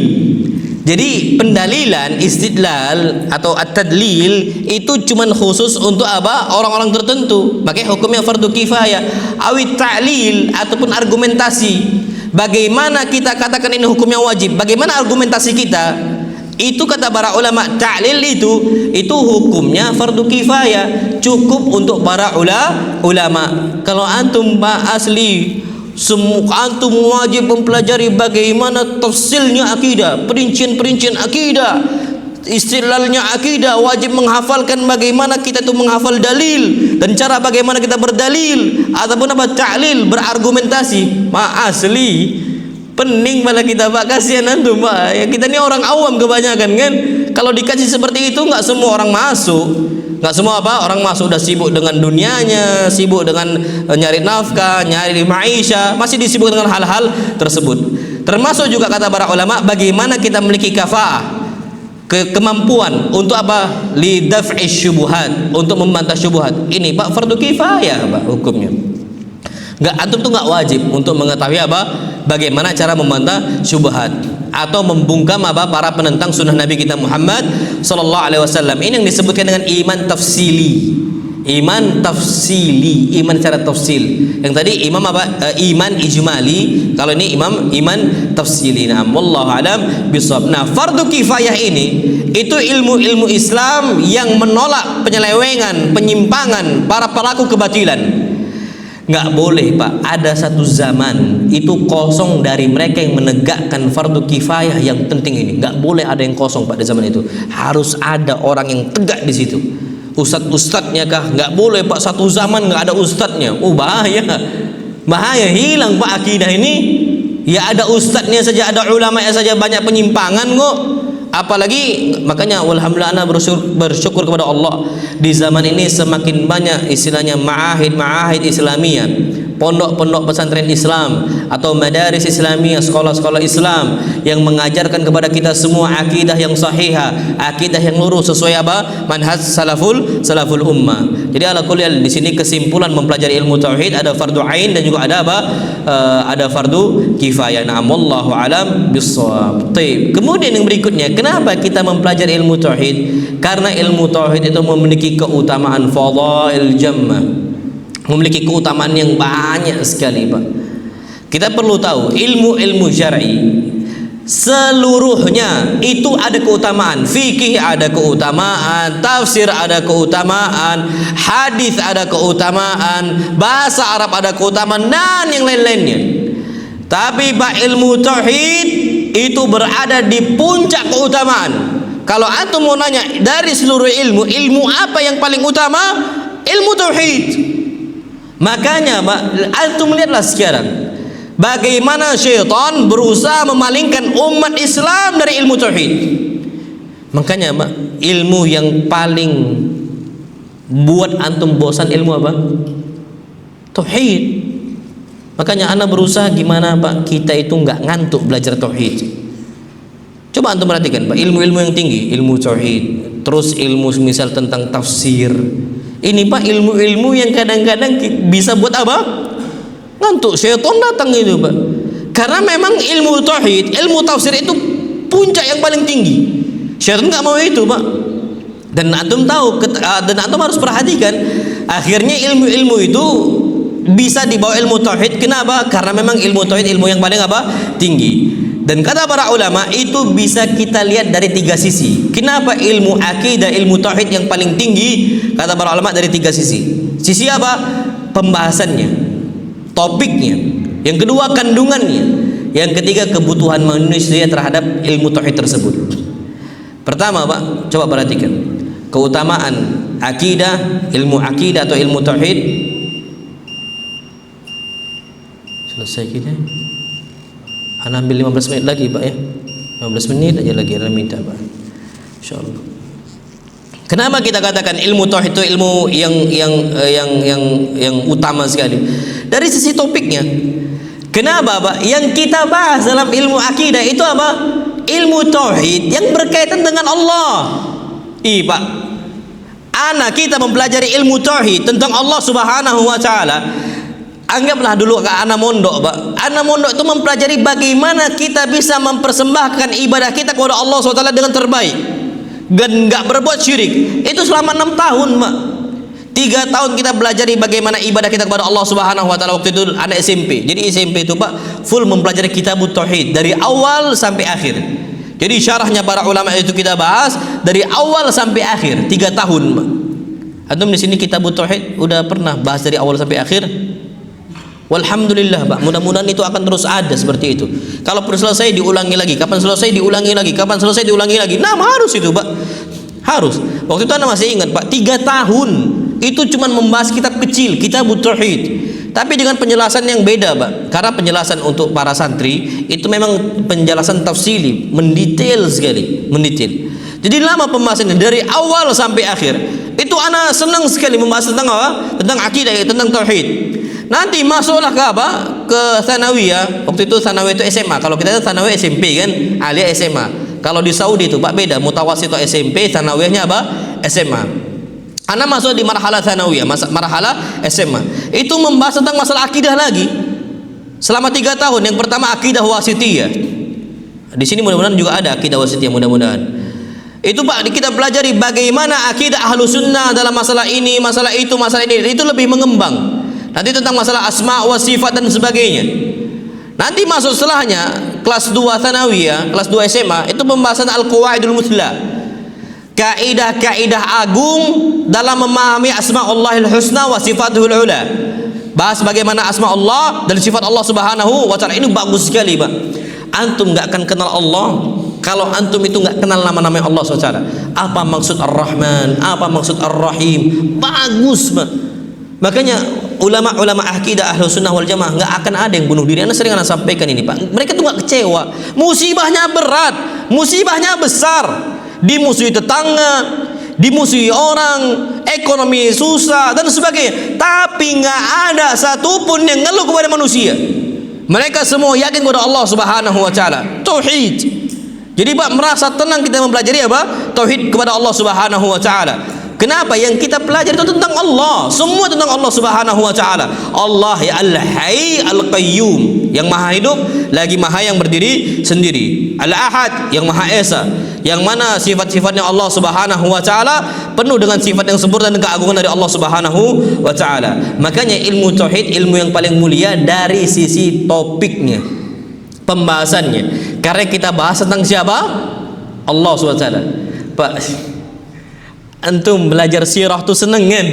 Jadi pendalilan, istidlal atau at-tadlil itu cuman khusus untuk apa? Orang-orang tertentu. Makanya hukumnya fardu kifayah. Awit ta'lil ataupun argumentasi. Bagaimana kita katakan ini hukumnya wajib? Bagaimana argumentasi kita? Itu kata para ulama, ta'lil itu hukumnya fardu kifayah, cukup untuk para ulama. Kalau antum Pak asli antum wajib mempelajari bagaimana tafsilnya akidah, perincian akidah, istilahnya akidah, wajib menghafalkan bagaimana kita itu menghafal dalil dan cara bagaimana kita berdalil ataupun apa ta'lil, berargumentasi. Asli pening malah kita Pak, kasihan antum Pak. Ya, kita ini orang awam kebanyakan kan. Kalau dikasih seperti itu nggak semua orang masuk. Nggak semua apa orang masuk udah sibuk dengan dunianya, sibuk dengan nyari nafkah, nyari maisha, masih disibuk dengan hal-hal tersebut. Termasuk juga kata para ulama bagaimana kita memiliki kafaah, kemampuan untuk apa? Lidaf'i syubuhat, untuk membantah syubhat. Ini Pak fardu kifayah Pak hukumnya. Antum tuh nggak wajib untuk mengetahui apa? Bagaimana cara membantah syubhat atau membungkam apa para penentang sunnah Nabi kita Muhammad sallallahu alaihi wasallam. Ini yang disebutkan dengan iman tafsili. Iman tafsili, iman secara tafsil. Yang tadi imam apa? Iman ijmali. Kalau ini iman tafsili. Nah, wallahu alam bisawab. Nah, fardu kifayah ini itu ilmu-ilmu Islam yang menolak penyelewengan, penyimpangan para pelaku kebatilan. Nggak boleh Pak, ada satu zaman itu kosong dari mereka yang menegakkan fardu kifayah yang penting ini. Nggak boleh ada yang kosong Pak di zaman itu. Harus ada orang yang tegak di situ. Ustadz-ustadznya kah? Nggak boleh Pak, satu zaman nggak ada ustadznya. Bahaya, hilang Pak akidah ini. Ya ada ustadznya saja, ada ulamanya saja banyak penyimpangan kok. Apalagi makanya alhamdulillah ana bersyukur kepada Allah di zaman ini semakin banyak istilahnya ma'ahid Islamiyah, pondok-pondok pesantren Islam atau madaris Islamiyah, sekolah-sekolah Islam yang mengajarkan kepada kita semua akidah yang sahihah, akidah yang lurus sesuai apa? Manhaj salaful ummah. Jadi ala kulli hal di sini kesimpulan mempelajari ilmu tauhid ada fardu ain dan juga ada apa? Ada fardu kifayah. Na'am wallahu alam bissawab. Baik. Kemudian yang berikutnya, kenapa kita mempelajari ilmu tauhid? Karena ilmu tauhid itu memiliki keutamaan fadail jammah. Memiliki keutamaan yang banyak sekali Pak. Kita perlu tahu ilmu-ilmu syar'i seluruhnya itu ada keutamaan. Fikih ada keutamaan, tafsir ada keutamaan, hadis ada keutamaan, bahasa Arab ada keutamaan, dan yang lain-lainnya. Tapi ilmu tauhid itu berada di puncak keutamaan. Kalau antum mau nanya dari seluruh ilmu, ilmu apa yang paling utama? Ilmu tauhid. Makanya antum lihatlah sekarang bagaimana syaitan berusaha memalingkan umat Islam dari ilmu tauhid. Makanya ilmu yang paling buat antum bosan ilmu apa? Tauhid. Makanya ana berusaha gimana kita itu nggak ngantuk belajar tauhid. Coba antum perhatikan ilmu-ilmu yang tinggi, ilmu tauhid, terus ilmu misal tentang tafsir. Ini ilmu-ilmu yang kadang-kadang bisa buat apa? Ngantuk, syaitan datang itu karena memang ilmu tauhid, ilmu tafsir itu puncak yang paling tinggi. Syaitan nggak mau itu dan antum tahu, dan antum harus perhatikan, akhirnya ilmu-ilmu itu bisa dibawa ilmu tauhid. Kenapa? Karena memang ilmu tauhid ilmu yang paling tinggi. Dan kata para ulama itu bisa kita lihat dari 3 sisi. Kenapa ilmu akidah, ilmu tauhid yang paling tinggi? Kata para ulama dari 3 sisi. Sisi apa? Pembahasannya, topiknya. Yang kedua kandungannya. Yang ketiga kebutuhan manusia terhadap ilmu tauhid tersebut. Pertama coba perhatikan keutamaan akidah, ilmu akidah atau ilmu tauhid. Selesai kita. Ana ambil 15 menit lagi ya. 15 menit aja lagi ana minta insyaallah. Kenapa kita katakan ilmu tauhid itu ilmu yang utama sekali? Dari sisi topiknya. Kenapa yang kita bahas dalam ilmu akidah itu apa? Ilmu tauhid yang berkaitan dengan Allah. Kita mempelajari ilmu tauhid tentang Allah Subhanahu wa taala. Anggaplah dulu anak mondok, anak mondok itu mempelajari bagaimana kita bisa mempersembahkan ibadah kita kepada Allah SWT dengan terbaik dan nggak berbuat syirik. Itu selama 6 tahun, 3 tahun kita belajar bagaimana ibadah kita kepada Allah Subhanahu Wa Taala. Waktu itu anak SMP. Jadi SMP itu full mempelajari kitabut tauhid dari awal sampai akhir. Jadi syarahnya para ulama itu kita bahas dari awal sampai akhir 3 tahun. Antum di sini kitabut tauhid udah pernah bahas dari awal sampai akhir? Walhamdulillah, mudah-mudahan itu akan terus ada seperti itu. Kalau perlu selesai diulangi lagi, kapan selesai diulangi lagi, kapan selesai diulangi lagi. Nah, harus itu, harus. Waktu itu Anda masih ingat, 3 tahun itu cuma membahas kitab kecil, kitabut tauhid. Tapi dengan penjelasan yang beda, karena penjelasan untuk para santri itu memang penjelasan tafsili, mendetail sekali, mendetail. Jadi lama pembahasannya dari awal sampai akhir. Itu Ana senang sekali membahas tentang apa? Tentang akidah, tentang tauhid. Nanti masuklah ke ke tsanawiyah. Waktu itu tsanawiyah itu SMA. Kalau kita itu tsanawiyah SMP kan, alia SMA. Kalau di Saudi itu beda, mutawasit itu SMP, tsanawiyahnya SMA. Ana masuk di marhalah tsanawiyah, marhalah SMA. Itu membahas tentang masalah akidah lagi. Selama 3 tahun. Yang pertama akidah wasitiyah. Di sini mudah-mudahan juga ada akidah wasitiyah, mudah-mudahan. Itu kita pelajari bagaimana akidah ahlu sunnah dalam masalah ini, masalah itu, masalah ini. Itu lebih mengembang. Nanti tentang masalah asma wa sifat dan sebagainya. Nanti masuk setelahnya kelas 2 tsanawiyah, kelas 2 SMA itu pembahasan al-qawaidul muthla. Kaidah-kaidah agung dalam memahami asma Allahil husna wa sifatul ula. Bahas bagaimana asma Allah dan sifat Allah Subhanahu wa taala. Ini bagus sekali, Pak. Antum enggak akan kenal Allah kalau antum itu enggak kenal nama-nama Allah SWT. Apa maksud Ar-Rahman, apa maksud Ar-Rahim. Bagus, Pak. Makanya ulama-ulama akidah ahlu sunnah wal jamaah nggak akan ada yang bunuh diri. Anda sering sampaikan ini, Pak. Mereka tuh nggak kecewa. Musibahnya berat, musibahnya besar. Dimusuhi tetangga, dimusuhi orang, ekonomi susah dan sebagainya. Tapi nggak ada satupun yang ngeluh kepada manusia. Mereka semua yakin kepada Allah Subhanahu Wa Taala. Tauhid. Jadi, Pak, merasa tenang kita mempelajari apa? Tauhid kepada Allah Subhanahu Wa Taala. Kenapa? Yang kita pelajari itu tentang Allah. Semua tentang Allah Subhanahu wa taala. Allah ya Al-Hayy Al-Qayyum, yang maha hidup lagi maha yang berdiri sendiri. Al-Ahad, yang maha esa, yang mana sifat-sifatnya Allah Subhanahu wa taala penuh dengan sifat yang sempurna dan keagungan dari Allah Subhanahu wa taala. Makanya ilmu tauhid ilmu yang paling mulia dari sisi topiknya, pembahasannya, Karena kita bahas tentang siapa? Allah SWT. Pak, antum belajar sirah tuh seneng kan?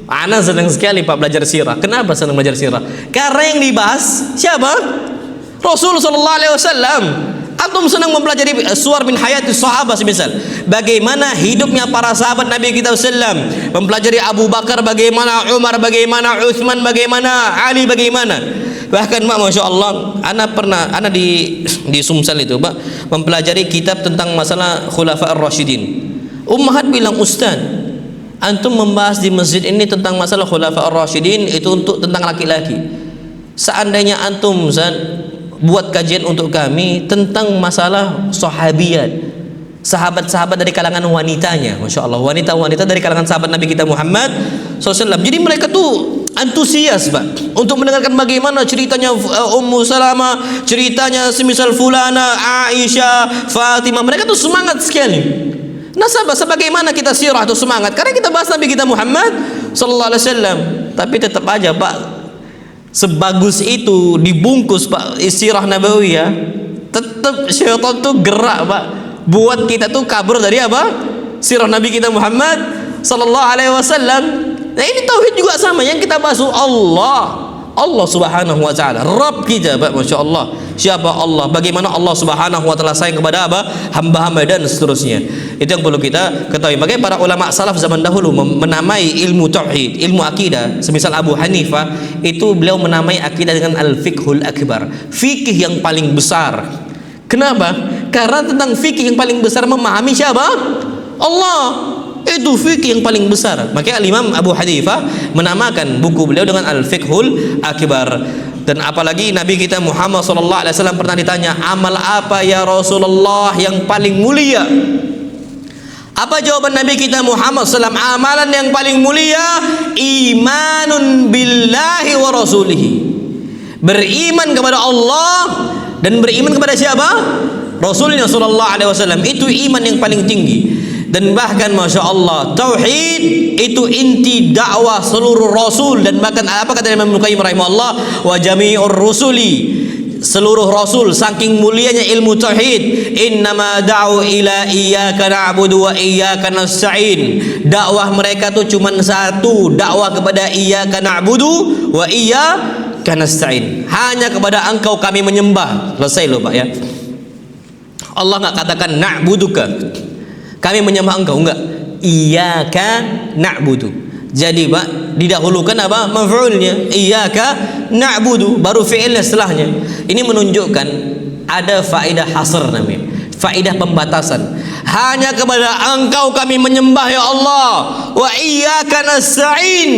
Ana senang sekali Pak belajar sirah. Kenapa senang belajar sirah? Karena yang dibahas siapa? Rasul sallallahu alaihi wasallam. Antum senang mempelajari suar min hayati sahabat semisal bagaimana hidupnya para sahabat Nabi kita sallam, mempelajari Abu Bakar bagaimana, Umar bagaimana, Utsman bagaimana, Ali bagaimana. Bahkan Pak, Masya Allah, ana di Sumsel itu Pak mempelajari kitab tentang masalah Khulafa ar-Rasyidin. Ummahat bilang, Ustaz, antum membahas di masjid ini tentang masalah Khulafa ar-Rasyidin itu untuk tentang laki-laki. Seandainya antum buat kajian untuk kami tentang masalah sahabiyat, sahabat-sahabat dari kalangan wanitanya, Masya Allah, wanita-wanita dari kalangan sahabat Nabi kita Muhammad SAW. Jadi mereka tuh antusias Pak untuk mendengarkan bagaimana ceritanya Ummu Salamah, ceritanya semisal Fulana, Aisyah, Fatimah. Mereka tuh semangat sekali. Nah, sebagaimana kita sirah itu semangat karena kita bahas Nabi kita Muhammad sallallahu alaihi wasallam. Tapi tetap aja Pak, sebagus itu dibungkus Pak sirah nabawiyah, tetap syaitan tuh gerak Pak buat kita tuh kabur dari apa? Sirah Nabi kita Muhammad sallallahu alaihi wasallam. Nah, ini tauhid juga sama yang kita bahas Allah Subhanahu wa taala, Rabb kita Pak, Masya Allah. Siapa Allah? Bagaimana Allah Subhanahu wa taala sayang kepada apa? Hamba-hamba dan seterusnya. Itu yang perlu kita ketahui. Makanya para ulama salaf zaman dahulu menamai ilmu tauhid, ilmu akidah, semisal Abu Hanifah itu beliau menamai akidah dengan al-fiqhul akbar, fikih yang paling besar. Kenapa? Karena tentang fikih yang paling besar memahami siapa? Allah. Itu fikih yang paling besar. Makanya Imam Abu Hanifah menamakan buku beliau dengan Al-Fiqhul Akbar. Dan apalagi Nabi kita Muhammad sallallahu alaihi wasallam pernah ditanya, amal apa ya Rasulullah yang paling mulia? Apa jawaban Nabi kita Muhammad sallallahu alaihi wasallam? Amalan yang paling mulia imanun billahi wa rasulihi. Beriman kepada Allah dan beriman kepada siapa? Rasulnya sallallahu alaihi wasallam. Itu iman yang paling tinggi. Dan bahkan Masya Allah, tauhid itu inti dakwah seluruh rasul. Dan bahkan apa kata Imam Al-Qayyim rahimahullah, wa jami'ur rusuli, seluruh rasul saking mulianya ilmu tauhid, innama da'u ila iyyaka na'budu wa iyyaka nasta'in. Dakwah mereka tuh cuma satu, dakwah kepada iyyaka na'budu wa iyyaka nasta'in, hanya kepada engkau kami menyembah. Selesai loh Pak ya. Allah nggak katakan na'buduka, kami menyembah engkau, enggak, iyyaka na'budu. Jadi Pak didahulukan apa? Maf'ulnya, iyyaka na'budu, baru fi'ilnya setelahnya. Ini menunjukkan ada faedah hasr namanya, faedah pembatasan. Hanya kepada engkau kami menyembah ya Allah, wa iyyaka nasta'in,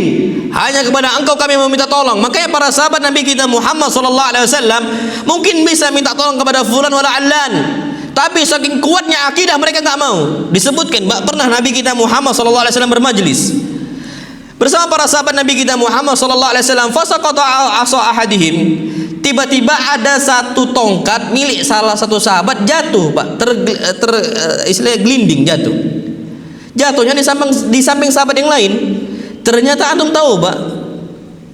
hanya kepada engkau kami meminta tolong. Makanya para sahabat Nabi kita Muhammad sallallahu alaihi wasallam mungkin bisa minta tolong kepada fulan wala allan, tapi saking kuatnya akidah mereka nggak mau. Disebutkan pernah Nabi kita Muhammad sallallahu alaihi wasallam bermajlis bersama para sahabat Nabi kita Muhammad sallallahu alaihi wasallam, fasaqata asa ahadihim. Tiba-tiba ada satu tongkat milik salah satu sahabat jatuh Pak, istilahnya gelinding jatuh. Jatuhnya di samping sahabat yang lain. Ternyata antum tahu Pak,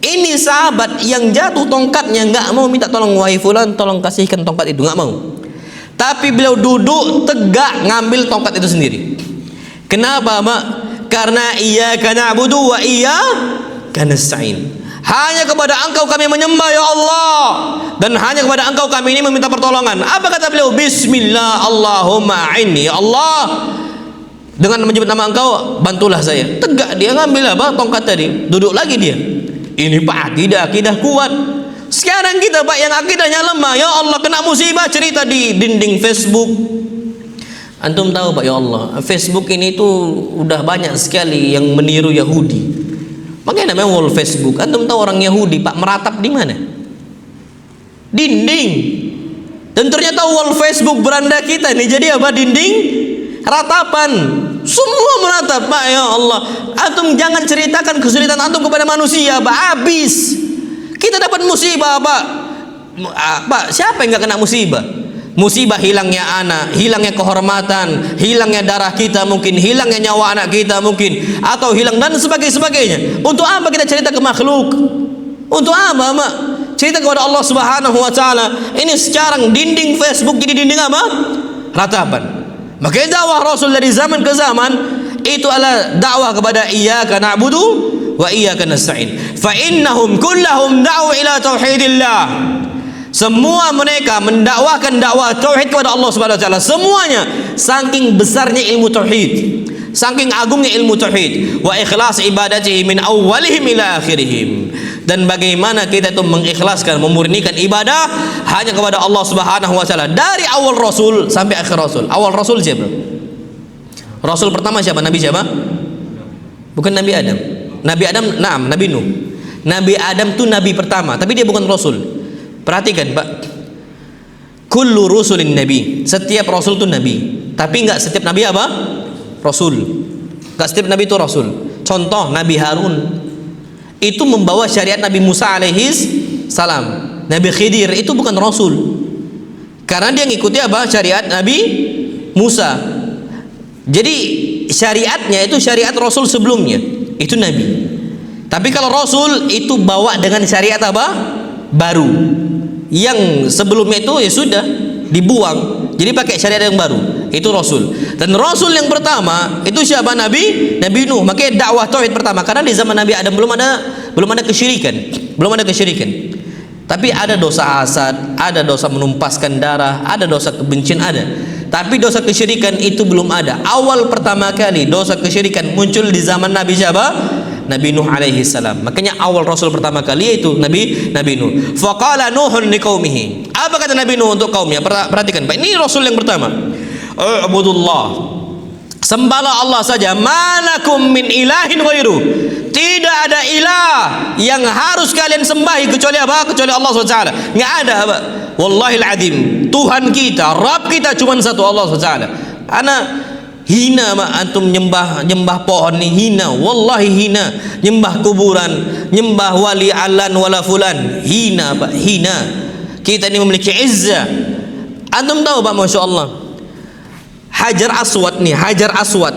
ini sahabat yang jatuh tongkatnya nggak mau minta tolong, wahai fulan tolong kasihkan tongkat itu, nggak mau. Tapi beliau duduk tegak ngambil tongkat itu sendiri. Kenapa Pak? Karena iyyaka na'budu wa iyyaka nasta'in, hanya kepada engkau kami menyembah ya Allah, dan hanya kepada engkau kami ini meminta pertolongan. Apa kata beliau? Bismillah Allahumma a'inni, ya Allah, dengan menyebut nama engkau bantulah saya. Tegak dia ngambil apa? Tongkat tadi, duduk lagi dia. Ini Pak akidah kuat. Sekarang kita Pak yang akidahnya lemah, ya Allah kena musibah, cerita di dinding Facebook. Antum tahu Pak ya Allah, Facebook ini tuh udah banyak sekali yang meniru Yahudi. Makanya namanya wall Facebook. Antum tahu orang Yahudi Pak meratap di mana? Dinding. Dan ternyata wall Facebook beranda kita ini jadi apa? Dinding ratapan. Semua meratap Pak ya Allah. Antum jangan ceritakan kesulitan antum kepada manusia Pak, habis. Kita dapat musibah Pak. Pak, siapa yang nggak kena musibah? Musibah hilangnya anak, hilangnya kehormatan, hilangnya darah kita mungkin, hilangnya nyawa anak kita mungkin, atau hilang dan sebagainya. Untuk apa kita cerita ke makhluk? Untuk apa Pak? Cerita kepada Allah Subhanahu wa taala. Ini sekarang dinding Facebook jadi dinding apa? Ratapan. Makanya dakwah Rasul dari zaman ke zaman itu adalah dakwah kepada iyyaka na'budu wa iyyaka nasta'in. Fa innahum kullahum da'u ila tauhidillah. Semua mereka mendakwahkan dakwah tauhid kepada Allah Subhanahu wa taala. Semuanya saking besarnya ilmu tauhid, saking agungnya ilmu tauhid, wa ikhlas ibadatihi min awwalihim ila akhirihim. Dan bagaimana kita itu mengikhlaskan, memurnikan ibadah hanya kepada Allah Subhanahu wa taala dari awal Rasul sampai akhir Rasul. Awal Rasul siapa? Rasul pertama siapa? Nabi siapa? Bukan Nabi Adam. Nabi Adam, naam, Nabi Nuh. Nabi Adam itu nabi pertama, tapi dia bukan Rasul. Perhatikan Pak, kullu rusulin nabi, setiap Rasul itu nabi, tapi enggak setiap nabi apa? Rasul. Enggak setiap nabi itu Rasul. Contoh Nabi Harun itu membawa syariat Nabi Musa alaihis salam. Nabi Khidir itu bukan Rasul, karena dia ngikuti apa? Syariat Nabi Musa. Jadi syariatnya itu syariat Rasul sebelumnya, itu nabi. Tapi kalau Rasul itu bawa dengan syariat apa? Baru. Yang sebelumnya itu ya sudah dibuang, jadi pakai syariat yang baru, itu Rasul. Dan Rasul yang pertama itu siapa? Nabi Nuh. Makanya dakwah tauhid pertama, karena di zaman Nabi Adam belum ada kesyirikan, tapi ada dosa hasad, ada dosa menumpaskan darah, ada dosa kebencian, ada. Tapi dosa kesyirikan itu belum ada. Awal pertama kali dosa kesyirikan muncul di zaman Nabi siapa? Nabi Nuh alaihi salam. Makanya awal Rasul pertama kali itu Nabi Nuh. Faqala Nuhun liqaumihi. Apa kata Nabi Nuh untuk kaumnya? Perhatikan Pak, ini Rasul yang pertama. Ubudullah, sembahlah Allah saja. Malakum min ilahin ghairu. Tidak ada ilah yang harus kalian sembahi kecuali apa? Kecuali Allah SWT. Nggak ada apa? Wallahil azim, Tuhan kita, Rabb kita cuma satu, Allah SWT. Anak hina mak antum nyembah pohon ni, hina, wallahi hina. Nyembah kuburan, nyembah wali alan wala fulan, hina Pak, hina. Kita ini memiliki izzah. Antum tahu Pak, Masya Allah, Hajar Aswad nih, Hajar Aswad,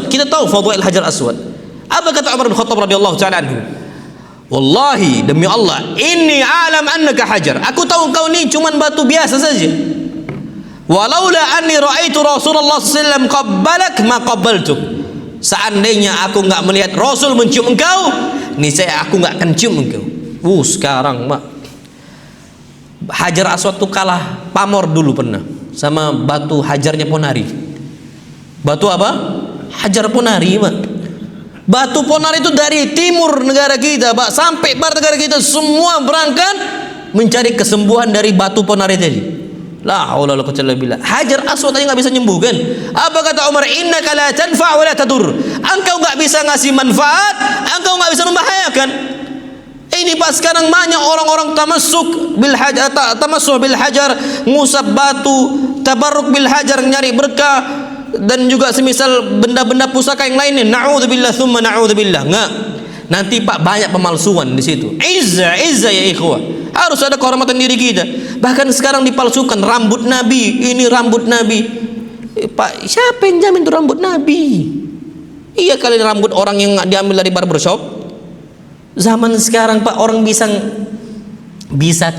kita tahu fadhail Hajar Aswad. Apa kata Umar bin Khattab radhiyallahu taala anhu? Wallahi, demi Allah, inni alam annaka hajar. Aku tahu kau ni cuman batu biasa saja. Walaula anni raaitu Rasulullah sallallahu alaihi wasallam qabbalak ma qabbaltuk. Seandainya aku enggak melihat Rasul mencium engkau, niscaya aku enggak akan cium engkau. Sekarang Mak, Hajar Aswad tuh kalah pamor dulu pernah sama batu hajarnya Ponari. Batu apa? Hajar Ponari Mak. Batu Ponari itu dari timur negara kita Pak sampai barat negara kita, semua berangkat mencari kesembuhan dari batu Ponari tadi. La haula wala quwwata illa billah. Hajar Aswad aja nggak bisa nyembuhkan. Apa kata Umar? Innaka la tanfa' wa la tadur. Engkau nggak bisa ngasih manfaat, engkau nggak bisa membahayakan. Ini Pak, sekarang banyak orang-orang tamasuk bil hajar, ngusap batu, tabarruk bil hajar, nyari berkah, dan juga semisal benda-benda pusaka yang lainnya. Na'udzubillah tsumma na'udzubillah. Enggak. Nanti Pak banyak pemalsuan di situ. Izzah ya ikhwah. Harus ada kehormatan diri kita. Bahkan sekarang dipalsukan rambut Nabi, ini rambut Nabi. Pak, siapa yang jamin itu rambut Nabi? Iya kali rambut orang yang diambil dari barbershop. Zaman sekarang Pak, orang bisa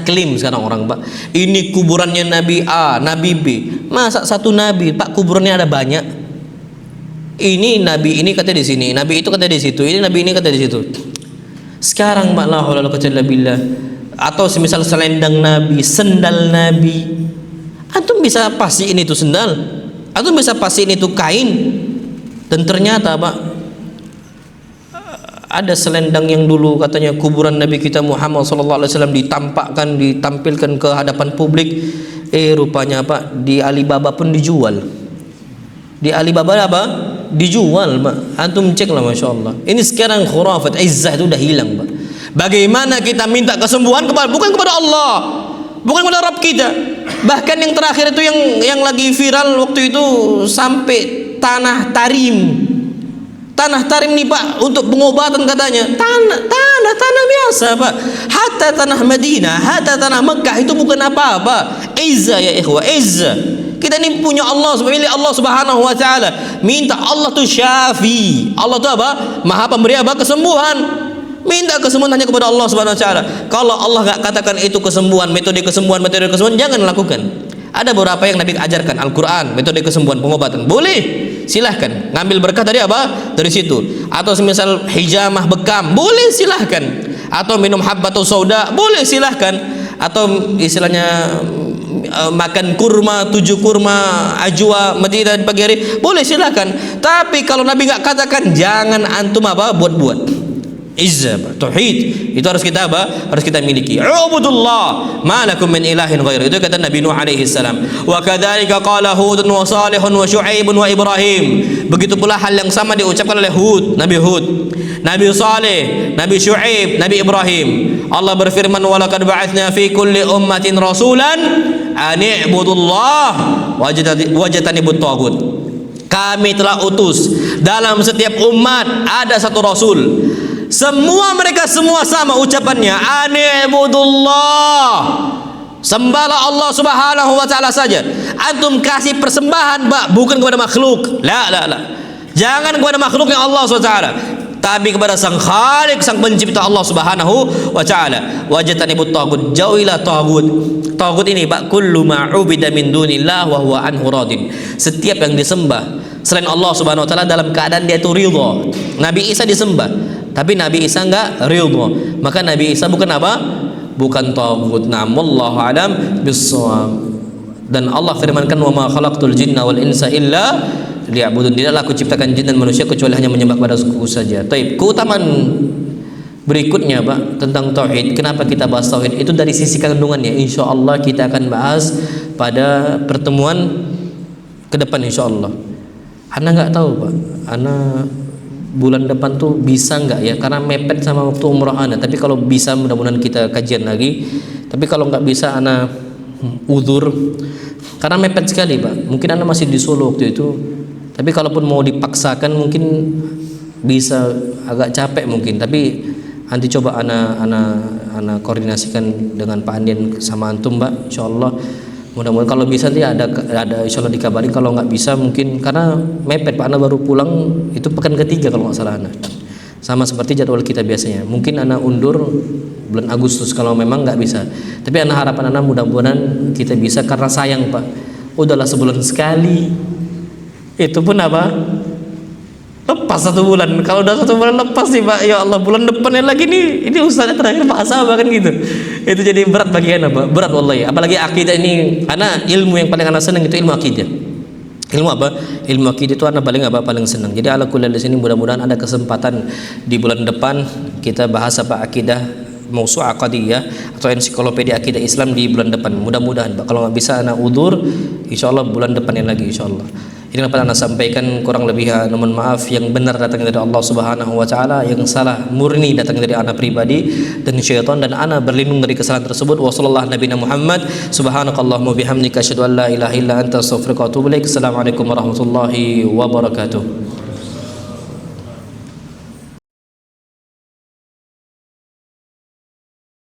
klaim sekarang orang Pak, ini kuburannya Nabi A, Nabi B. Masa satu Nabi Pak kuburannya ada banyak? Ini Nabi ini kata di sini, Nabi itu kata di situ, ini Nabi ini kata di situ. Sekarang Pak, la haula wala quwwata illa billah. Atau semisal selendang Nabi, sendal Nabi, antum bisa pastiin itu sendal, antum bisa pastiin itu kain. Dan ternyata Pak, ada selendang yang dulu katanya kuburan Nabi kita Muhammad sallallahu alaihi wasallam ditampilkan ke hadapan publik. Rupanya Pak, di Alibaba pun dijual. Di Alibaba apa? Dijual Pak. Antum cek lah, Masya Allah. Ini sekarang khurafat, izzah itu udah hilang Pak. Bagaimana kita minta kesembuhan bukan kepada Allah, bukan kepada Rabb kita. Bahkan yang terakhir itu yang lagi viral waktu itu sampai tanah tarim nih Pak, untuk pengobatan katanya. Tanah biasa Pak. Hatta tanah Madinah, hatta tanah Mekah itu bukan apa-apa. Izzah ya ikhwah, izzah. Kita ini punya Allah, milik Allah Subhanahu wa taala. Minta Allah tuh syafi. Allah tuh apa? Maha pemberi apa? Kesembuhan. Minta kesembuhan hanya kepada Allah Subhanahu wa taala. Kalau Allah enggak katakan itu kesembuhan, metode kesembuhan, jangan lakukan. Ada beberapa yang Nabi ajarkan, Al-Qur'an, metode kesembuhan, pengobatan. Boleh, silahkan. Ngambil berkah dari apa? Dari situ. Atau semisal hijamah bekam, boleh silahkan. Atau minum habbatus sauda, boleh silahkan. Atau istilahnya makan kurma, 7 kurma, ajwa, Madinah di pagi hari, boleh silahkan. Tapi kalau Nabi enggak katakan, jangan antum apa? Buat-buat. Izzah, tauhid itu harus kita apa? Harus kita miliki. Ubudullah, ma lakum min ilahin ghairu. Itu kata Nabi Nuh alaihi salam. Wa kadzalika qala Hud wa Shalih wa Syuaib wa Ibrahim. Begitu pula hal yang sama diucapkan oleh Nabi Hud, Nabi Saleh, Nabi Syuaib, Nabi Ibrahim. Allah berfirman, wa laqad ba'atsna fi kulli ummatin rasulan an i'budullah wajtanibut taghut. Kami telah utus dalam setiap umat ada satu rasul. Semua mereka semua sama ucapannya, anibudullah, sembahlah Allah Subhanahu wa taala saja. Antum kasih persembahan bukan kepada makhluk, la. Jangan kepada makhluk yang Allah Subhanahu wa taala, tapi kepada sang Khalik, sang pencipta Allah Subhanahu wa taala. Wajtanibut taghut, jauhilah taghut. Taghut ini kullu ma ubida min dunillah wa huwa anhu radin. Setiap yang disembah selain Allah Subhanahu wa taala dalam keadaan dia itu ridha. Nabi Isa disembah, tapi Nabi Isa enggak ridha, maka Nabi Isa bukan apa? Bukan taghut. Wallahu alam bissawab. Dan Allah firmankan, wa ma khalaqtul jinna wal insa illa liya'budun. Tidaklah aku ciptakan jin dan manusia kecuali hanya menyembah padaku saja. Taib. Keutamaan berikutnya Pak tentang tauhid. Kenapa kita bahas tauhid? Itu dari sisi kandungannya. Insyaallah kita akan bahas pada pertemuan ke depan insyaallah. Ana enggak tahu Pak. Ana bulan depan tuh bisa enggak ya, karena mepet sama waktu umrah ana. Tapi kalau bisa mudah-mudahan kita kajian lagi. Tapi kalau enggak bisa ana uzur karena mepet sekali Pak. Mungkin ana masih di Solo waktu itu. Tapi kalaupun mau dipaksakan mungkin bisa agak capek mungkin. Tapi nanti coba ana koordinasikan dengan Pak Andien sama antum Mbak, insyaallah. Mudah-mudahan kalau bisa nanti ada insyaallah dikabarin. Kalau nggak bisa mungkin karena mepet Pak, ana baru pulang itu pekan ketiga kalau nggak salah ana. Sama seperti jadwal kita biasanya. Mungkin ana undur bulan Agustus kalau memang nggak bisa. Tapi ana harapan ana mudah-mudahan kita bisa, karena sayang Pak. Udahlah sebulan sekali. Itu pun apa? Lepas 1 bulan. Kalau udah 1 bulan lepas nih Pak, ya Allah, bulan depannya lagi nih, ini ustaznya terakhir Pak Asaba kan gitu. Itu jadi berat bagi ana Pak, berat wallahi. Apalagi akidah ini, ana ilmu yang paling ana senang itu ilmu akidah. Ilmu apa? Ilmu akidah itu ana paling senang. Jadi ala kulli di sini mudah-mudahan ada kesempatan di bulan depan kita bahas apa akidah Mausu'ah Qadiyah atau ensiklopedia akidah Islam di bulan depan. Mudah-mudahan Pak. Kalau nggak bisa ana udzur, insyaallah bulan depannya lagi insyaallah. Ini dapat anda sampaikan, kurang lebih mohon maaf. Yang benar datang dari Allah Subhanahu wa taala, yang salah murni datang dari ana pribadi dan syaitan, dan ana berlindung dari kesalahan tersebut. Wassallallahu nabiyana Muhammad subhanakallahumma bihamdika asyhadu an la ilaha illa anta astaghfiruka wa atubu ilaik. Assalamualaikum warahmatullahi wabarakatuh.